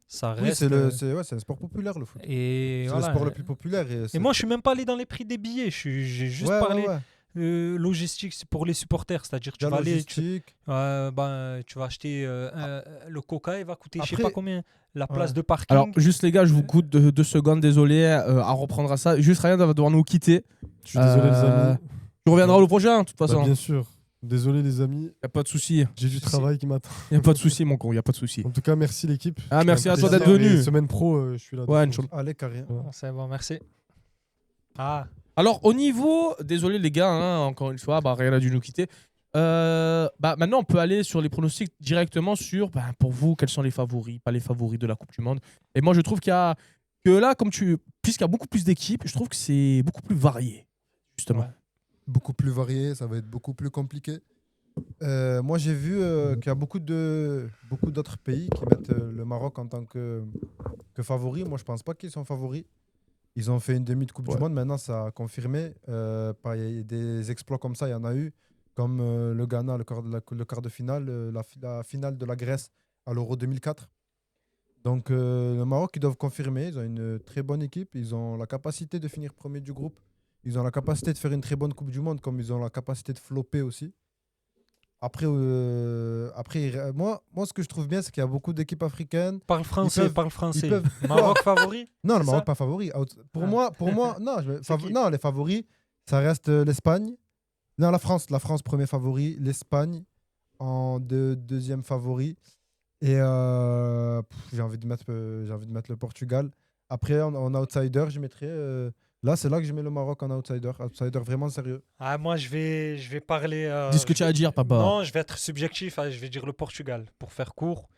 Ça Oui, reste. c'est un sport populaire le foot. Et C'est voilà. le sport le plus populaire. Et moi, je suis même pas allé dans les prix des billets. J'ai juste Ouais, parlé ouais, ouais. logistique pour les supporters. C'est-à-dire que tu La vas aller, logistique. tu vas acheter le coca, il va coûter je sais Après- pas combien. La place Ouais. de parking. alors, juste les gars, je vous coûte 2 secondes, désolé, à reprendre à ça. Juste Ryan va devoir nous quitter. Je suis désolé, les amis. Tu reviendras le prochain, de toute façon. Bah, bien sûr. Désolé, les amis. Y a pas de souci. J'ai du travail qui m'attend. Y a pas de souci, mon con. Y a pas de souci. En tout cas, merci l'équipe. Ah, merci à toi Plaisir. d'être venu. Et Semaine pro, je suis là. Ouais, donc, Inch'Allah. Allez, carré. Bon, c'est bon, merci. Ah, Alors, au niveau. Désolé, les gars, hein, encore une fois, Ryan a dû nous quitter. Maintenant, on peut aller sur les pronostics directement sur, pour vous, quels sont les favoris, pas les favoris de la Coupe du Monde. Et moi, je trouve que là, puisqu'il y a beaucoup plus d'équipes, je trouve que c'est beaucoup plus varié, justement. Ouais. Beaucoup plus varié, ça va être beaucoup plus compliqué. Moi, j'ai vu qu'il y a beaucoup d'autres pays qui mettent le Maroc en tant que favori. Moi, je pense pas qu'ils sont favoris. Ils ont fait une demi de Coupe du Monde. Maintenant, ça a confirmé. Des exploits comme ça, il y en a eu. Comme le Ghana, le quart de finale, la finale de la Grèce à l'Euro 2004. Donc, le Maroc, ils doivent confirmer. Ils ont une très bonne équipe. Ils ont la capacité de finir premier du groupe. Ils ont la capacité de faire une très bonne Coupe du Monde, comme ils ont la capacité de flopper aussi. Moi, ce que je trouve bien, c'est qu'il y a beaucoup d'équipes africaines. Parle français, peuvent- parle français. ils peuvent- Maroc favori? Non, le C'est Maroc ça pas favori. Pour Ah. moi, non, C'est qui non, les favoris, ça reste l'Espagne. Non, la France premier favori, l'Espagne en deuxième favori. Et j'ai envie de mettre le Portugal. Après, en outsider, je mettrais. Là, c'est là que je mets le Maroc en outsider. Outsider vraiment sérieux. Ah, moi, je vais parler. Dis ce que tu as à dire, papa. Non, je vais être subjectif. Je vais dire le Portugal. Pour faire court,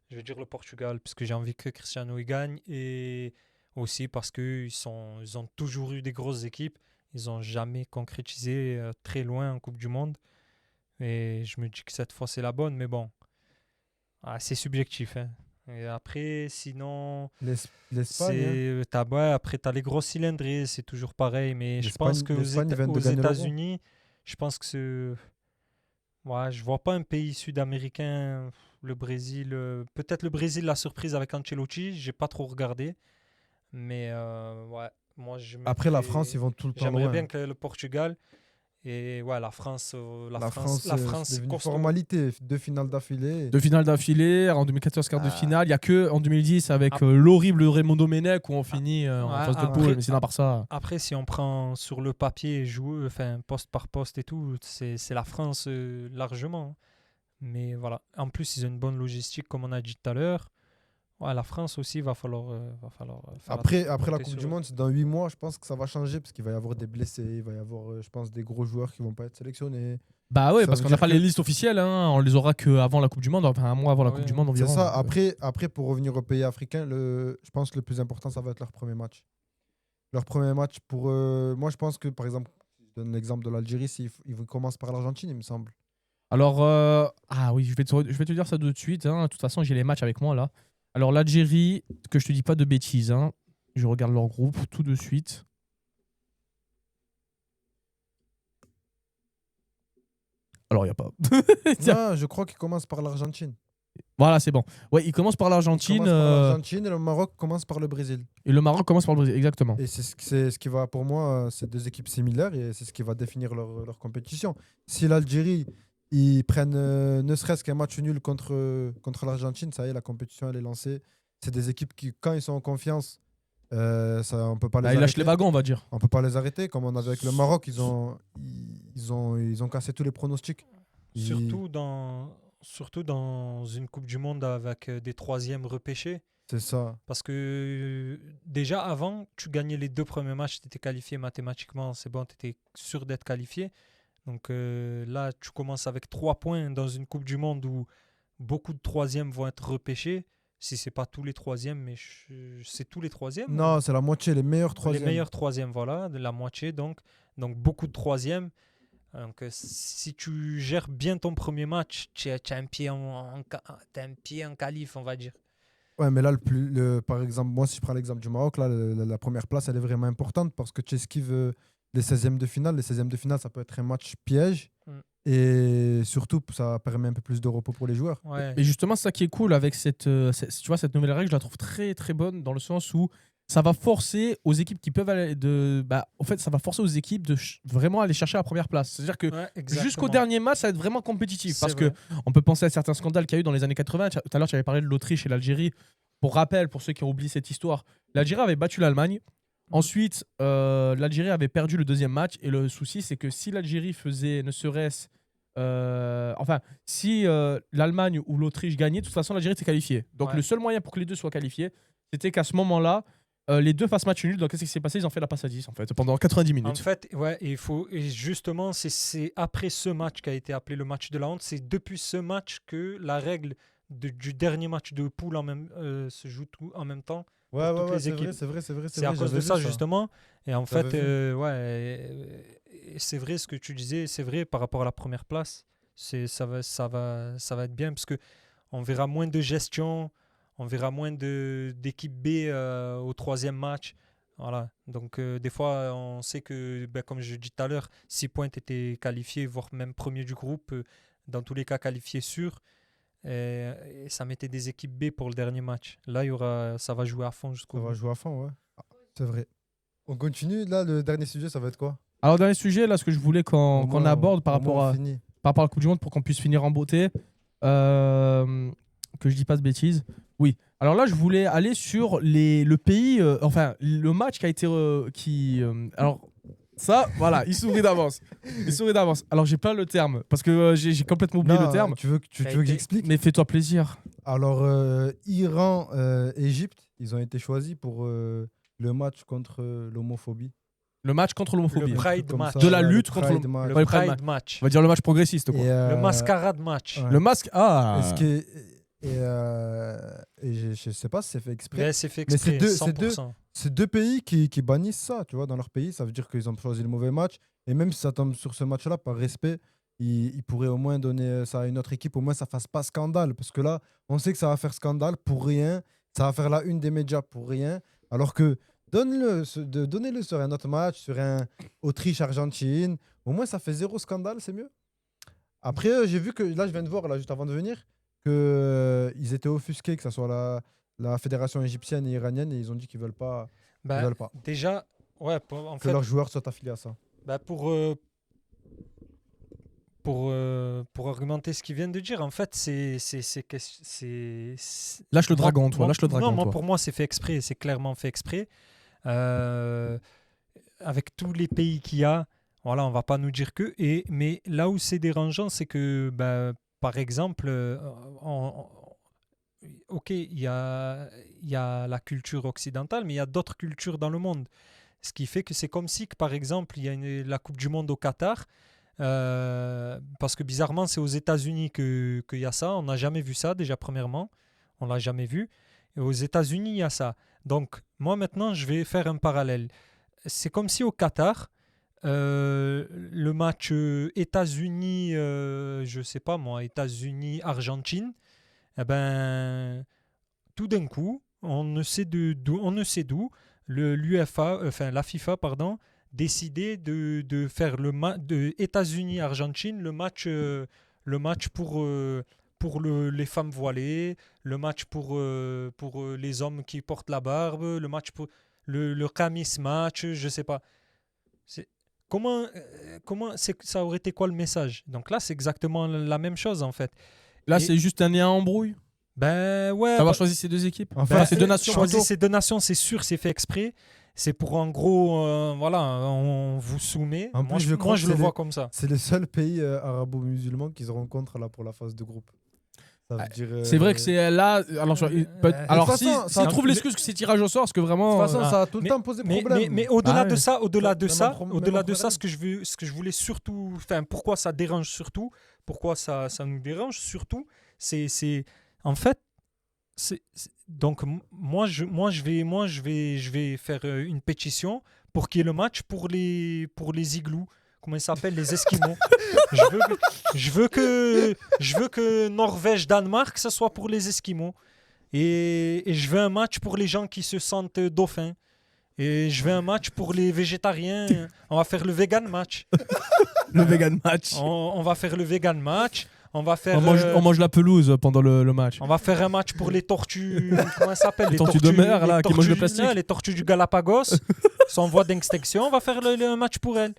je vais dire le Portugal parce que j'ai envie que Cristiano y gagne et aussi parce qu'ils ont toujours eu des grosses équipes. Ils n'ont jamais concrétisé très loin en Coupe du Monde. Et je me dis que cette fois, c'est la bonne. Mais bon, c'est subjectif. Hein. Et après, sinon, L'Espagne. Hein. après, tu as les gros cylindrés, c'est toujours pareil. Mais je pense qu'aux l'Espagne vient de aux gagner l'Euro. États-Unis, je pense que je vois pas un pays sud-américain, le Brésil. Peut-être le Brésil, la surprise avec Ancelotti, j'ai pas trop regardé. Mais moi, Après, la France, ils vont tout le temps j'aimerais loin. bien que le Portugal. Et la France, La France, c'est c'est devenu costaud. formalité. 2 finales d'affilée. 2 finales d'affilée, en 2014 quart de Ah. finale. Il n'y a que en 2010 avec Ah. l'horrible Raymond Domenech où on finit en Ouais, phase de après- poule. Mais sinon, à part ça. Après, si on prend sur le papier, poste par poste et tout, c'est la France largement. Mais voilà. En plus, ils ont une bonne logistique, comme on a dit tout à l'heure. La France aussi, va falloir faire Après la compter Coupe sur du eux. Monde, dans 8 mois, je pense que ça va changer parce qu'il va y avoir des blessés, il va y avoir, je pense, des gros joueurs qui vont pas être sélectionnés. Bah ouais, Ça parce veut qu'on n'a dire pas que- les listes officielles. Hein. On les aura qu'avant la Coupe du Monde, enfin un mois avant la Ah Coupe oui, du Monde C'est environ. ça. Donc, Après, pour revenir aux pays africains, je pense que le plus important, ça va être leur premier match. Leur premier match, moi, je pense que, par exemple, je donne l'exemple de l'Algérie, ils commencent par l'Argentine, il me semble. Alors, ah oui, je vais te dire ça tout de suite. Hein. De toute façon, j'ai les matchs avec moi là. Alors, l'Algérie, que je te dis pas de bêtises. Hein. Je regarde leur groupe tout de suite. Alors, il n'y a pas. Non, je crois qu'ils commencent par l'Argentine. Voilà, c'est bon. Ouais, ils commencent par Ils l'Argentine commencent par l'Argentine et le Maroc commence par le Brésil. et le Maroc commence par le Brésil. Exactement. Et c'est ce qui va, pour moi, c'est 2 équipes similaires et c'est ce qui va définir leur compétition. Si l'Algérie, ils prennent ne serait-ce qu'un match nul contre l'Argentine, ça y est, la compétition, elle est lancée. C'est des équipes qui, quand ils sont en confiance, on peut pas les Là, ils lâchent arrêter. les wagons, on va dire. On peut pas les arrêter, comme on avait avec le Maroc, ils ont cassé tous les pronostics. Ils- Surtout dans une Coupe du Monde avec des troisièmes repêchés. C'est ça. Parce que déjà avant, tu gagnais les 2 premiers matchs, tu étais qualifié mathématiquement, c'est bon, tu étais sûr d'être qualifié. Donc là, tu commences avec 3 points dans une Coupe du Monde où beaucoup de troisièmes vont être repêchés. Si c'est pas tous les troisièmes, mais c'est tous les troisièmes. Non, c'est la moitié, les meilleurs Les troisièmes. meilleurs troisièmes, voilà, de la moitié donc beaucoup de troisièmes. Donc si tu gères bien ton premier match, tu as un pied t'as un pied en qualif, on va dire. Ouais, mais là, par exemple, moi, si je prends l'exemple du Maroc, là, la première place, elle est vraiment importante parce que tu esquives les 16e de finale. Les 16e de finale, ça peut être un match piège. Mm. Et surtout, ça permet un peu plus de repos pour les joueurs. Ouais. Mais justement, ça qui est cool avec tu vois, cette nouvelle règle, je la trouve très très bonne dans le sens où ça va forcer aux équipes qui peuvent aller en fait, ça va forcer aux équipes de vraiment aller chercher la première place. C'est-à-dire que Ouais, jusqu'au exactement. dernier match, ça va être vraiment compétitif. C'est Parce vrai. que on peut penser à certains scandales qu'il y a eu dans les années 80. Tout à l'heure, tu avais parlé de l'Autriche et l'Algérie. Pour rappel, pour ceux qui ont oublié cette histoire, l'Algérie avait battu l'Allemagne. Ensuite, l'Algérie avait perdu le deuxième match. Et le souci, c'est que si l'Algérie faisait ne serait-ce si l'Allemagne ou l'Autriche gagnait, de toute façon, l'Algérie était qualifiée. Donc, Ouais. le seul moyen pour que les deux soient qualifiés, c'était qu'à ce moment-là, les deux fassent match nul. Donc, qu'est-ce qui s'est passé? Ils ont fait la passe à 10 en fait, pendant 90 minutes. En fait, ouais, et justement, c'est après ce match qui a été appelé le match de la honte. C'est depuis ce match que la règle du dernier match de poule se joue tout en même temps. Ouais, toutes les c'est équipes. vrai, c'est vrai, c'est vrai. C'est à cause de ça, justement. Et en J'avais fait, vu. c'est vrai ce que tu disais, c'est vrai par rapport à la première place. Ça va être bien parce que on verra moins de gestion, on verra moins d'équipe B au troisième match. Voilà. Donc, des fois, on sait que, comme je dis tout à l'heure, 6 points étaient qualifiés, voire même premier du groupe, dans tous les cas qualifiés sûrs. Et ça mettait des équipes B pour le dernier match. Là, ça va jouer à fond jusqu'au Ça va bout. jouer à fond, ouais. C'est vrai. On continue. Là, le dernier sujet, ça va être quoi? Alors, dernier sujet, là, ce que je voulais Au qu'on moins, aborde par au moins, rapport on à. finit. par rapport à la Coupe du Monde pour qu'on puisse finir en beauté. Que je dis pas de bêtises. Oui. Alors là, je voulais aller sur le pays, enfin, le match qui a été. Alors, ça, voilà, il sourit d'avance. Il sourit d'avance. Alors, j'ai pas le terme, parce que j'ai complètement oublié le terme. Tu veux que j'explique? Mais fais-toi plaisir. Alors, Iran, Égypte, ils ont été choisis pour le match contre l'homophobie. Le match contre l'homophobie. Le Pride Comme match. ça, De la le lutte contre Pride le- match. Le Ouais, le Pride Pride match. On va dire le match progressiste, quoi. Et, Le mascarade match. ouais. Le masque. Ah. Et, ce qui est- et je sais pas si c'est fait exprès. Ouais, c'est fait Mais c'est exprès, deux- 100%. C'est deux pays qui bannissent ça, tu vois, dans leur pays. Ça veut dire qu'ils ont choisi le mauvais match. Et même si ça tombe sur ce match-là, par respect, ils pourraient au moins donner ça à une autre équipe. Au moins, ça fasse pas scandale. Parce que là, on sait que ça va faire scandale pour rien. Ça va faire la une des médias pour rien. Alors que donnez-le sur un autre match, sur un Autriche-Argentine. Au moins, ça fait zéro scandale, c'est mieux. Après, j'ai vu que, là, je viens de voir, là, juste avant de venir, qu'ils étaient offusqués, que ce soit la fédération égyptienne et iranienne, et ils ont dit qu'ils veulent pas, Bah, veulent pas déjà, ouais, en que fait, leurs joueurs soient affiliés à ça. bah, pour argumenter ce qu'il vient de dire, en fait, c'est Lâche le dragon, toi. moi- Lâche le dragon, Non, moi, toi. pour moi, c'est fait exprès. C'est clairement fait exprès. Avec tous les pays qu'il y a, voilà, on va pas nous dire que. Mais là où c'est dérangeant, c'est que, bah, par exemple, ok, il y a la culture occidentale, mais il y a d'autres cultures dans le monde. Ce qui fait que c'est comme si, que, par exemple, il y a la Coupe du Monde au Qatar. Parce que bizarrement, c'est aux États-Unis qu'il y a ça. On n'a jamais vu ça, déjà, premièrement. On l'a jamais vu. Et aux États-Unis, il y a ça. Donc, moi, maintenant, je vais faire un parallèle. C'est comme si au Qatar, le match États-Unis, je sais pas moi, États-Unis-Argentine, eh ben, tout d'un coup, on ne sait d'où, l'UEFA, enfin la FIFA, pardon, décidé de faire de États-Unis-Argentine le match pour les femmes voilées, le match pour les hommes qui portent la barbe, le match pour le Kamis match, je sais pas. Comment ça aurait été quoi le message? Donc là, c'est exactement la même chose en fait. Là, Et- c'est juste un lien en embrouille. Ben ouais. D'avoir choisi ces deux équipes. Enfin, Enfin, ces deux nations. Choisir plutôt. ces deux nations, c'est sûr, c'est fait exprès. C'est pour en gros, voilà, on vous soumet. En Moi, plus, je crois moi, que je le c'est vois comme ça. C'est le seul pays arabo-musulman qu'ils rencontrent là pour la phase de groupe. Ça veut dire, C'est vrai que c'est là. Alors, alors de toute si, façon, si ça- trouve l'excuse que c'est tirage au sort, parce que de vraiment. toute façon, Ah. ça a tout le Mais- temps posé Mais, problème. mais au-delà Ah de ouais. ça, au-delà de Même ça, un pro- au-delà même de un ça, problème. ce que je voulais surtout, enfin, pourquoi ça dérange surtout, pourquoi ça nous dérange surtout, c'est en fait, donc moi je vais faire une pétition pour qu'il y ait le match pour les igloos. Comment ils s'appellent, les Esquimaux. je veux que Norvège-Danemark, ça soit pour les Esquimaux. Et je veux un match pour les gens qui se sentent dauphins. Et je veux un match pour les végétariens. On va faire le vegan match. Le vegan match. On va faire le vegan match. On va faire, On mange la pelouse pendant le match. on va faire un match pour les tortues. Comment elles s'appellent? Les tortues de mer, là, qui mangent le plastique. Les tortues du Galapagos sont en voie d'extinction. On va faire le match pour elles.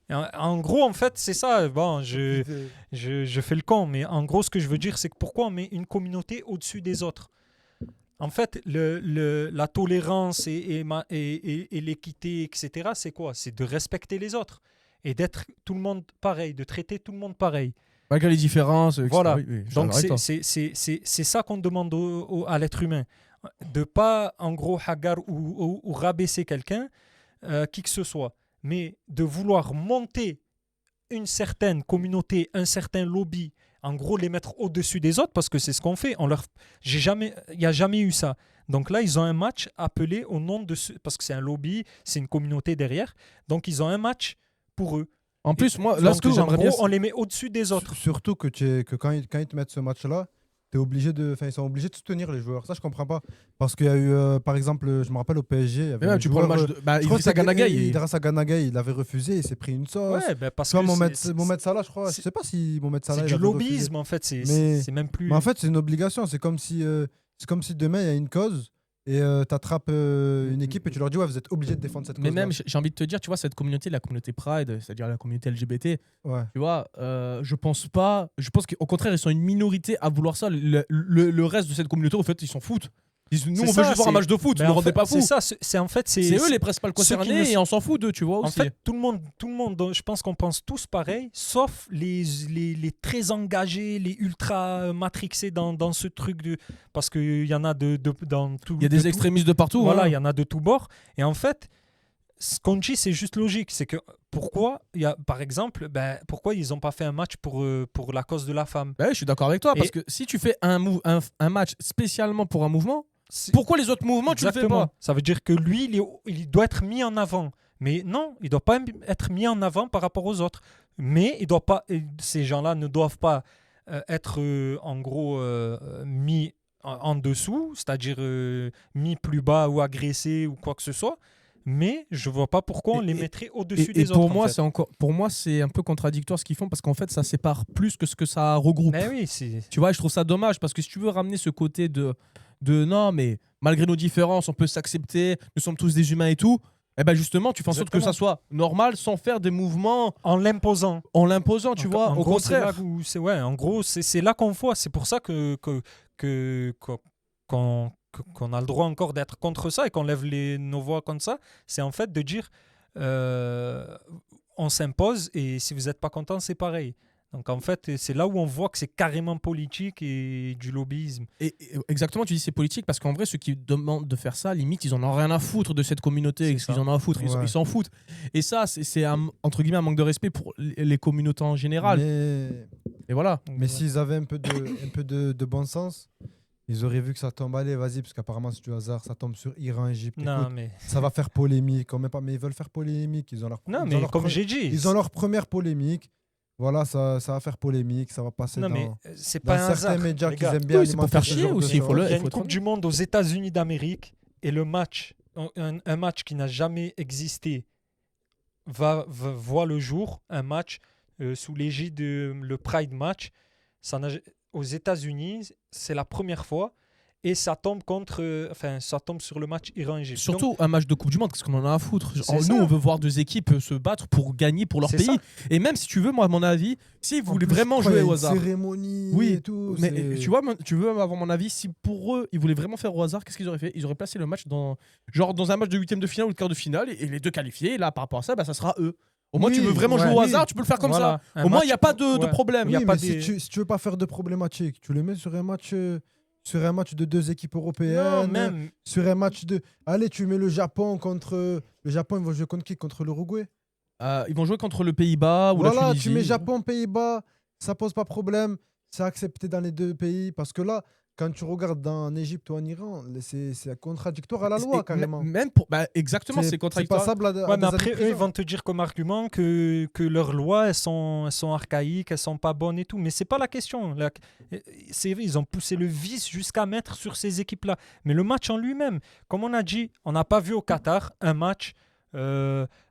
Et en gros, en fait, c'est ça. Bon, je fais le con, mais en gros, ce que je veux dire, c'est que pourquoi on met une communauté au-dessus des autres? En fait, la tolérance et l'équité, etc., c'est quoi? C'est de respecter les autres et d'être tout le monde pareil, de traiter tout le monde pareil. Malgré les différences. etc. Voilà. Oui, je suis Donc, d'accord avec toi. c'est ça qu'on demande à l'être humain. De pas, en gros, hagar ou rabaisser quelqu'un, qui que ce soit, mais de vouloir monter une certaine communauté, un certain lobby, en gros les mettre au-dessus des autres, parce que c'est ce qu'on fait. Il n'y a jamais eu ça. Donc là, ils ont un match appelé au nom de parce que c'est un lobby, c'est une communauté derrière. Donc ils ont un match pour eux. En plus, moi, là, ce que Donc, en j'aimerais bien. gros, on les met au-dessus des autres. Surtout que quand ils te mettent ce match-là, ils sont obligés de soutenir les joueurs. Ça, je comprends pas. Parce qu'il y a eu, par exemple, je me rappelle au PSG, il y avait Mais même, un tu prends le joueur, match de. Bah, je crois que Idrissa c'était Gana Gueye. Idrissa Gana Gueye, il avait refusé, il s'est pris une sauce. Ouais, ben parce Tu vois, que Mohamed Salah, je crois. Je c'est- sais pas si Mohamed Salah. c'est il du avait refusé. lobbyisme en fait. Mais- C'est même plus. Mais en fait, c'est une obligation. C'est comme si demain, il y a une cause et t'attrapes une équipe et tu leur dis ouais, vous êtes obligés de défendre cette cause. Mais même, j'ai envie de te dire, tu vois, cette communauté, la communauté Pride, c'est-à-dire la communauté LGBT, Ouais. tu vois, je pense qu'au contraire, ils sont une minorité à vouloir ça. Le reste de cette communauté, en fait, ils s'en foutent. Nous, C'est on veut ça, juste voir un c'est- match de foot, Mais ne en rendez fait, pas fou. C'est ça, en fait, C'est eux les principaux ceux qui concernés ne- et on s'en fout d'eux, tu vois, En aussi. fait, tout le monde, je pense qu'on pense tous pareil, sauf les très engagés, les ultra matrixés dans ce truc parce qu'il y en a dans tout. Il y a des extrémistes de partout. Voilà, hein. il y en a de tous bords. Et en fait, ce qu'on dit, c'est juste logique. C'est que par exemple, pourquoi ils n'ont pas fait un match pour la cause de la femme? Bah ouais, je suis d'accord avec toi, parce Et- que si tu fais un match spécialement pour un mouvement, C'est- pourquoi les autres mouvements, tu le fais Exactement. pas? Ça veut dire que lui, il doit être mis en avant. Mais non, il ne doit pas être mis en avant par rapport aux autres. Mais il doit pas, ces gens-là ne doivent pas être en gros mis en dessous, c'est-à-dire mis plus bas ou agressés ou quoi que ce soit. Mais je vois pas pourquoi on les mettrait au-dessus Et des autres. pour moi, en fait. pour moi, c'est un peu contradictoire ce qu'ils font, parce qu'en fait, ça sépare plus que ce que ça regroupe. Mais oui, c'est. Tu vois, je trouve ça dommage, parce que si tu veux ramener ce côté de non, mais malgré nos différences, on peut s'accepter, nous sommes tous des humains et tout, et ben justement, tu fais en sorte que ça Exactement. soit normal sans faire des mouvements En l'imposant. en l'imposant, tu vois. En Au gros, contraire. en gros, c'est là qu'on voit. C'est pour ça qu'on a le droit encore d'être contre ça et qu'on lève nos voix contre ça. C'est en fait de dire on s'impose et si vous n'êtes pas content, c'est pareil. Donc en fait, c'est là où on voit que c'est carrément politique et du lobbyisme. Et exactement, tu dis c'est politique, parce qu'en vrai, ceux qui demandent de faire ça, limite, ils en ont rien à foutre de cette communauté. C'est Qu'est-ce qu'ils ça. en ont à foutre? Ouais. Ils s'en foutent. Et ça, c'est entre guillemets un manque de respect pour les communautés en général. Et voilà. Mais s'ils avaient un peu de bon sens, ils auraient vu que ça tombe. Allez, vas-y, parce qu'apparemment c'est du hasard, ça tombe sur Iran, Égypte. Non, Écoute, mais, ça va faire polémique, quand même pas. Mais ils veulent faire polémique. Ils ont leur, non, ils ont mais leur comme pre- j'ai dit, ils ont leur première polémique. Voilà, ça va faire polémique, ça va passer non, dans, mais c'est dans pas un hasard. certains médias les qui gars. aiment bien Oui, c'est pour alimenter faire ce chier genre de aussi, il faut choses. le- Il y a une être Coupe du Monde aux États-Unis d'Amérique et le match, un match qui n'a jamais existé, voit le jour, un match sous l'égide de le Pride Match. Aux États-Unis, c'est la première fois et ça tombe ça tombe sur le match Iran-Égypte. Surtout un match de Coupe du Monde, qu'est-ce qu'on en a à foutre? C'est Nous, ça. on veut voir deux équipes se battre pour gagner pour leur C'est pays. ça. Et même si tu veux, moi, à mon avis, si vous En voulez plus, vraiment je crois, jouer il y a au une hasard. cérémonie Oui, et tout. Mais c'est- tu vois, tu veux avoir mon avis, si pour eux, ils voulaient vraiment faire au hasard, qu'est-ce qu'ils auraient fait? Ils auraient placé le match dans un match de huitième de finale ou de quart de finale, et les deux qualifiés. Et là, par rapport à ça, ça sera eux. Au moins, Oui, tu veux vraiment jouer au oui. hasard, tu peux le faire comme Voilà, ça. un Au moins, match- il n'y a pas de ouais. problème. Il y a Oui, pas mais des- si tu veux pas faire de problématique, tu le mets sur un match de deux équipes Non, européennes, même. sur un match de... Allez, tu mets le Japon contre... Le Japon, ils vont jouer contre qui? Contre l'Uruguay? Ils vont jouer contre le Pays-Bas ou la Voilà, Tunisie. tu mets Japon, Pays-Bas, ça pose pas problème. C'est accepté dans les deux pays. Parce que là, quand tu regardes en Égypte ou en Iran, c'est contradictoire à la loi, Et carrément. Même pour, exactement, c'est C'est contradictoire. passable à Ouais, des mais années après, de eux, ils prison. vont te dire comme argument que leurs lois, elles sont archaïques, elles sont pas bonnes et tout. Mais c'est pas la question. C'est vrai, ils ont poussé le vice jusqu'à mettre sur ces équipes-là. Mais le match en lui-même, comme on a dit, on n'a pas vu au Qatar un match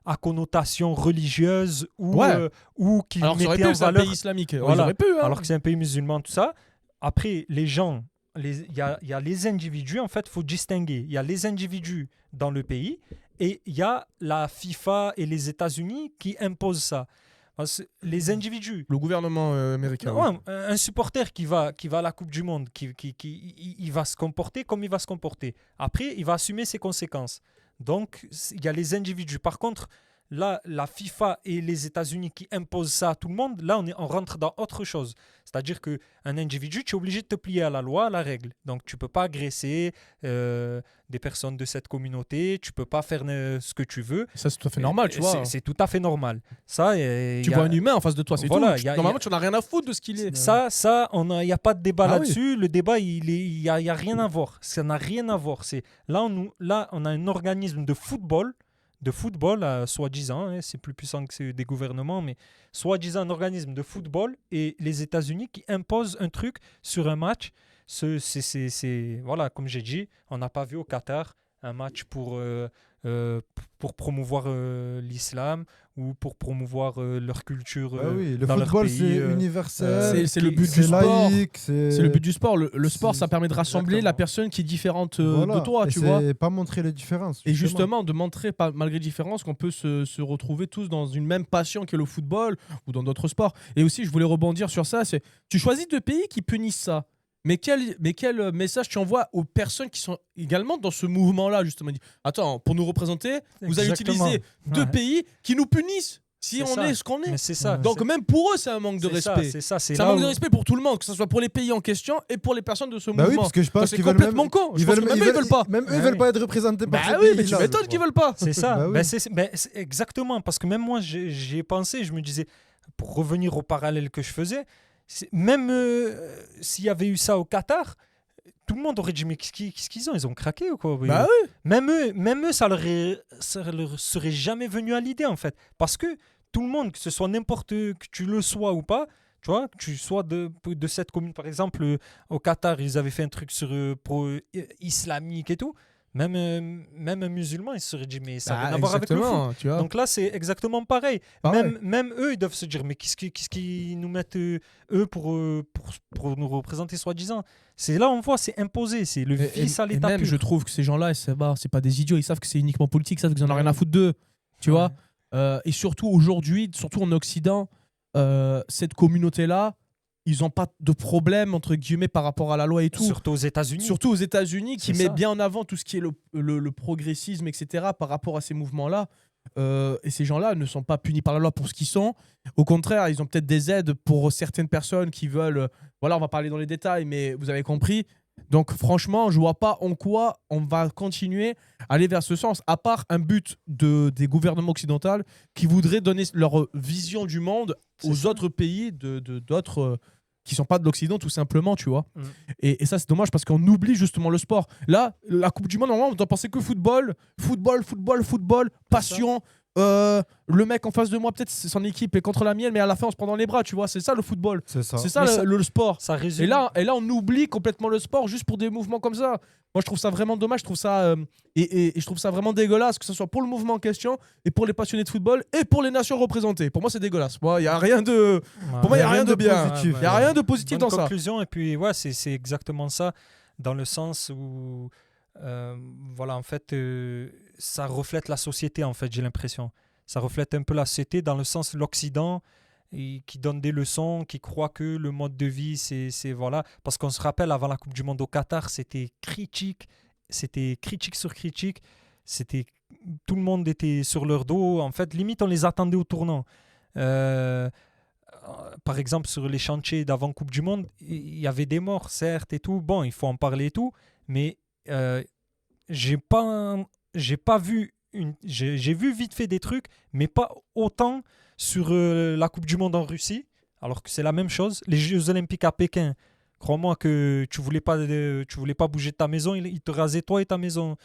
à connotation religieuse Ouais. ou qui Alors que ça aurait mettait pu, en c'est un valeur pays islamique. Ils Voilà. auraient pu. Hein. alors que c'est un pays musulman, tout ça. Après, les gens, il y a les individus, en fait, il faut distinguer. Il y a les individus dans le pays et il y a la FIFA et les États-Unis qui imposent ça. Parce que les individus, Le gouvernement américain. ouais, oui. un supporter qui va à la Coupe du Monde, il va se comporter comme il va se comporter. Après, il va assumer ses conséquences. Donc, il y a les individus. Par contre, là, la FIFA et les États-Unis qui imposent ça à tout le monde, là, on rentre dans autre chose. C'est-à-dire qu'un individu, tu es obligé de te plier à la loi, à la règle. Donc, tu ne peux pas agresser des personnes de cette communauté, tu ne peux pas faire ce que tu veux. Ça, c'est tout à fait normal, tu vois. C'est tout à fait normal. Ça, Tu vois un humain en face de toi, c'est Voilà, tout. y a- Normalement, tu n'en as rien à foutre de ce qu'il est. Ça, il n'y a pas de débat Ah là-dessus. Le débat, il y a rien à voir. Ça n'a rien à voir. Là, on a un organisme de football, soi-disant, hein, c'est plus puissant que des gouvernements, mais soi-disant un organisme de football et les États-Unis qui imposent un truc sur un match. Voilà, comme j'ai dit, on n'a pas vu au Qatar un match pour promouvoir l'islam ou pour promouvoir leur culture Ah oui, le dans leur football, pays. c'est universel. c'est le but c'est du sport. laïque, C'est le but du sport. Le sport, c'est- ça permet de rassembler Exactement. la personne qui est différente Voilà. de toi, Et tu vois. c'est pas montrer les différences. Et justement, de montrer, malgré les différences, qu'on peut se retrouver tous dans une même passion qu'est le football ou dans d'autres sports. Et aussi, je voulais rebondir sur ça, c'est tu choisis deux pays qui punissent ça. Mais quel message tu envoies aux personnes qui sont également dans ce mouvement-là, justement. Attends, pour nous représenter, vous allez Exactement. utiliser deux Ouais. pays qui nous punissent si C'est on ça. est ce qu'on est. Mais c'est ça. Donc c'est- même pour eux, c'est un manque de c'est ça, respect. c'est ça. C'est C'est un là manque de où- respect pour tout le monde, que ce soit pour les pays en question et pour les personnes de ce Bah oui, mouvement. parce que je Donc pense c'est qu'ils veulent complètement même. con. Je pense que même eux, ils veulent pas. Même eux, Ah ils veulent oui. pas être représentés par Bah ce oui, mais pays-là, tu je m'étonnes crois. qu'ils veulent pas. C'est ça. Bah oui. C'est exactement parce que même moi j'y ai pensé, je me disais pour revenir au parallèle que je faisais, même s'il y avait eu ça au Qatar, tout le monde aurait dit mais qu'est-ce qu'ils ont, ils ont craqué ou quoi? Bah oui. Même eux ça leur serait jamais venu à l'idée en fait, parce que tout le monde, que ce soit n'importe que tu le sois ou pas, tu vois, que tu sois de cette commune par exemple, au Qatar ils avaient fait un truc sur islamique et tout. Même un musulman, il se serait dit, mais ça n'a rien à voir avec le foot. Exactement, tu vois. Donc là, c'est exactement pareil. Pareil. Même eux, ils doivent se dire, mais qu'est-ce qu'ils nous mettent, eux, pour nous représenter, soi-disant. C'est là, on voit, c'est imposé, c'est le vice à Et l'état même, pur. je trouve que ces gens-là, c'est pas des idiots, ils savent que c'est uniquement politique, ils savent qu'ils en ont rien à foutre d'eux. Tu vois. Et surtout aujourd'hui, surtout en Occident, cette communauté-là, ils n'ont pas de problème, entre guillemets, par rapport à la loi et tout. Surtout aux États-Unis. Surtout aux États-Unis, qui C'est met ça. bien en avant tout ce qui est le progressisme, etc., par rapport à ces mouvements-là. Et ces gens-là ne sont pas punis par la loi pour ce qu'ils sont. Au contraire, ils ont peut-être des aides pour certaines personnes qui veulent... Voilà, on va parler dans les détails, mais vous avez compris. Donc franchement, je vois pas en quoi on va continuer à aller vers ce sens, à part un but des gouvernements occidentaux qui voudraient donner leur vision du monde C'est aux ça. autres pays d'autres qui sont pas de l'Occident, tout simplement, tu vois. Mm. Et ça, c'est dommage parce qu'on oublie justement le sport. Là, la Coupe du Monde, normalement, on doit penser que football, passion. Le mec en face de moi, peut-être son équipe est contre la mienne, mais à la fin, on se prend dans les bras, tu vois. C'est ça le football. C'est ça. C'est ça Mais le, ça- le sport. Ça résume. Et là, on oublie complètement le sport juste pour des mouvements comme ça. Moi, je trouve ça vraiment dommage. Je trouve ça, et je trouve ça vraiment dégueulasse, que ce soit pour le mouvement en question et pour les passionnés de football et pour les nations représentées. Pour moi, c'est dégueulasse. Moi, il y a rien de. Pour moi, il y a rien de bien. positif. Il y a rien de positif Bonne dans ça. conclusion. Et puis, ouais, c'est exactement ça, dans le sens où, voilà, en fait, ça reflète la société, en fait, j'ai l'impression. Ça reflète un peu la société dans le sens l'Occident qui donne des leçons, qui croit que le mode de vie, c'est voilà. Parce qu'on se rappelle, avant la Coupe du Monde au Qatar, c'était critique sur critique. Tout le monde était sur leur dos. En fait, limite, on les attendait au tournant. Par exemple, sur les chantiers d'avant Coupe du Monde, il y avait des morts, certes, et tout. Bon, il faut en parler et tout. Mais j'ai pas vu j'ai vu vite fait des trucs, mais pas autant sur la Coupe du Monde en Russie, alors que c'est la même chose. Les Jeux Olympiques à Pékin, crois-moi que tu voulais pas bouger de ta maison, ils te rasaient toi et ta maison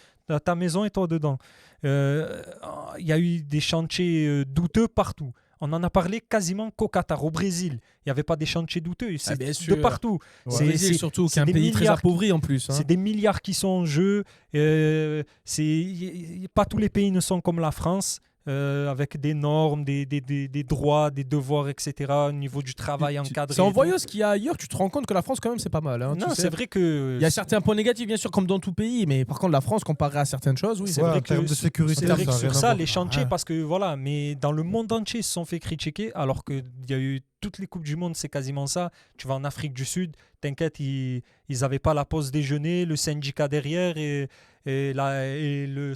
et toi dedans. Il y a eu des chantiers douteux partout. On en a parlé quasiment qu'au Qatar, au Brésil. Il n'y avait pas des chantiers douteux, c'est bien de sûr. partout. Au Brésil, surtout, qui est un des pays très milliards appauvri en plus. Hein. C'est des milliards qui sont en jeu. Pas tous les pays ne sont comme la France, avec des normes, des droits, des devoirs, etc. Au niveau du travail encadré. C'est en et tout. voyant ce qu'il y a ailleurs, tu te rends compte que la France, quand même, c'est pas mal. Hein, tu Non, sais. c'est vrai que. Il y a certains points négatifs, bien sûr, comme dans tout pays, mais par contre, la France, comparé à certaines choses, oui. C'est Ouais, vrai en termes que de sécurité, c'est ça vrai a que rien sur à ça, voir. les chantiers, Ouais. parce que voilà, mais dans le monde entier, ils se sont fait critiquer, alors qu'il y a eu toutes les Coupes du Monde, c'est quasiment ça. Tu vas en Afrique du Sud, t'inquiète, ils n'avaient pas la pause déjeuner, le syndicat derrière et le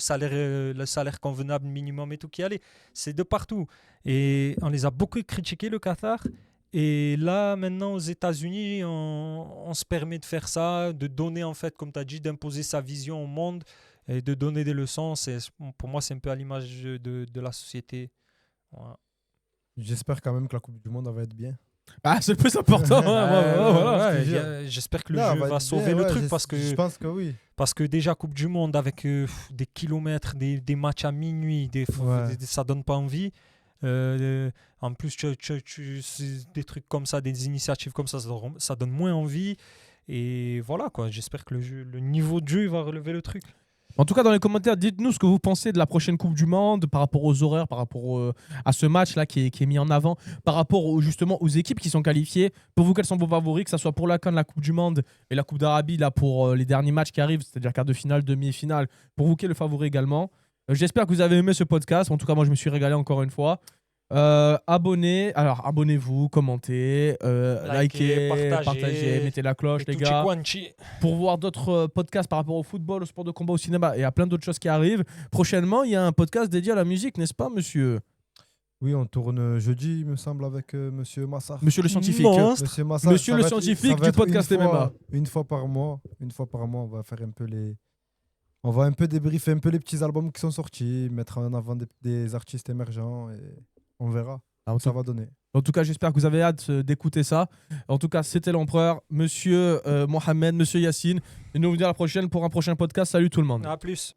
salaire convenable minimum et tout qui allait. C'est de partout. Et on les a beaucoup critiqués, le Qatar. Et là, maintenant, aux États-Unis, on se permet de faire ça, de donner, en fait, comme tu as dit, d'imposer sa vision au monde et de donner des leçons. Pour moi, c'est un peu à l'image de la société. Voilà. J'espère quand même que la Coupe du Monde elle va être bien. Ah, c'est le plus important. Ouais, voilà. je te jure. J'espère que le Là, jeu elle va être sauver bien, le ouais, truc parce je que, pense que oui. parce que déjà, Coupe du Monde avec des kilomètres, des matchs à minuit, Ouais. ça donne pas envie. En plus, des trucs comme ça, des initiatives comme ça donne moins envie. Et voilà, quoi. J'espère que le niveau de jeu va relever le truc. En tout cas, dans les commentaires, dites-nous ce que vous pensez de la prochaine Coupe du Monde par rapport aux horaires, par rapport à ce match-là qui est mis en avant, par rapport justement aux équipes qui sont qualifiées. Pour vous, quels sont vos favoris, que ce soit pour la CAN, la Coupe du Monde et la Coupe d'Arabie là pour les derniers matchs qui arrivent, c'est-à-dire quart de finale, demi-finale. Pour vous, qui est le favori également? J'espère que vous avez aimé ce podcast. En tout cas, moi, je me suis régalé encore une fois. Abonnez-vous, commentez, likez, partagez, mettez la cloche, les gars. Pour voir d'autres podcasts par rapport au football, au sport de combat, au cinéma et à plein d'autres choses qui arrivent. Prochainement, il y a un podcast dédié à la musique, n'est-ce pas, monsieur? Oui, on tourne jeudi, il me semble, avec monsieur Massar. Monsieur le scientifique. Monsieur Massar, Monsieur le scientifique du podcast MMA. Une fois par mois, on va faire un peu on va un peu débriefer un peu les petits albums qui sont sortis, mettre en avant des artistes émergents et on verra. Ça va donner. En tout cas, j'espère que vous avez hâte d'écouter ça. En tout cas, c'était l'empereur, monsieur Mohamed, monsieur Yacine. Et nous vous dire à la prochaine pour un prochain podcast. Salut tout le monde. À plus.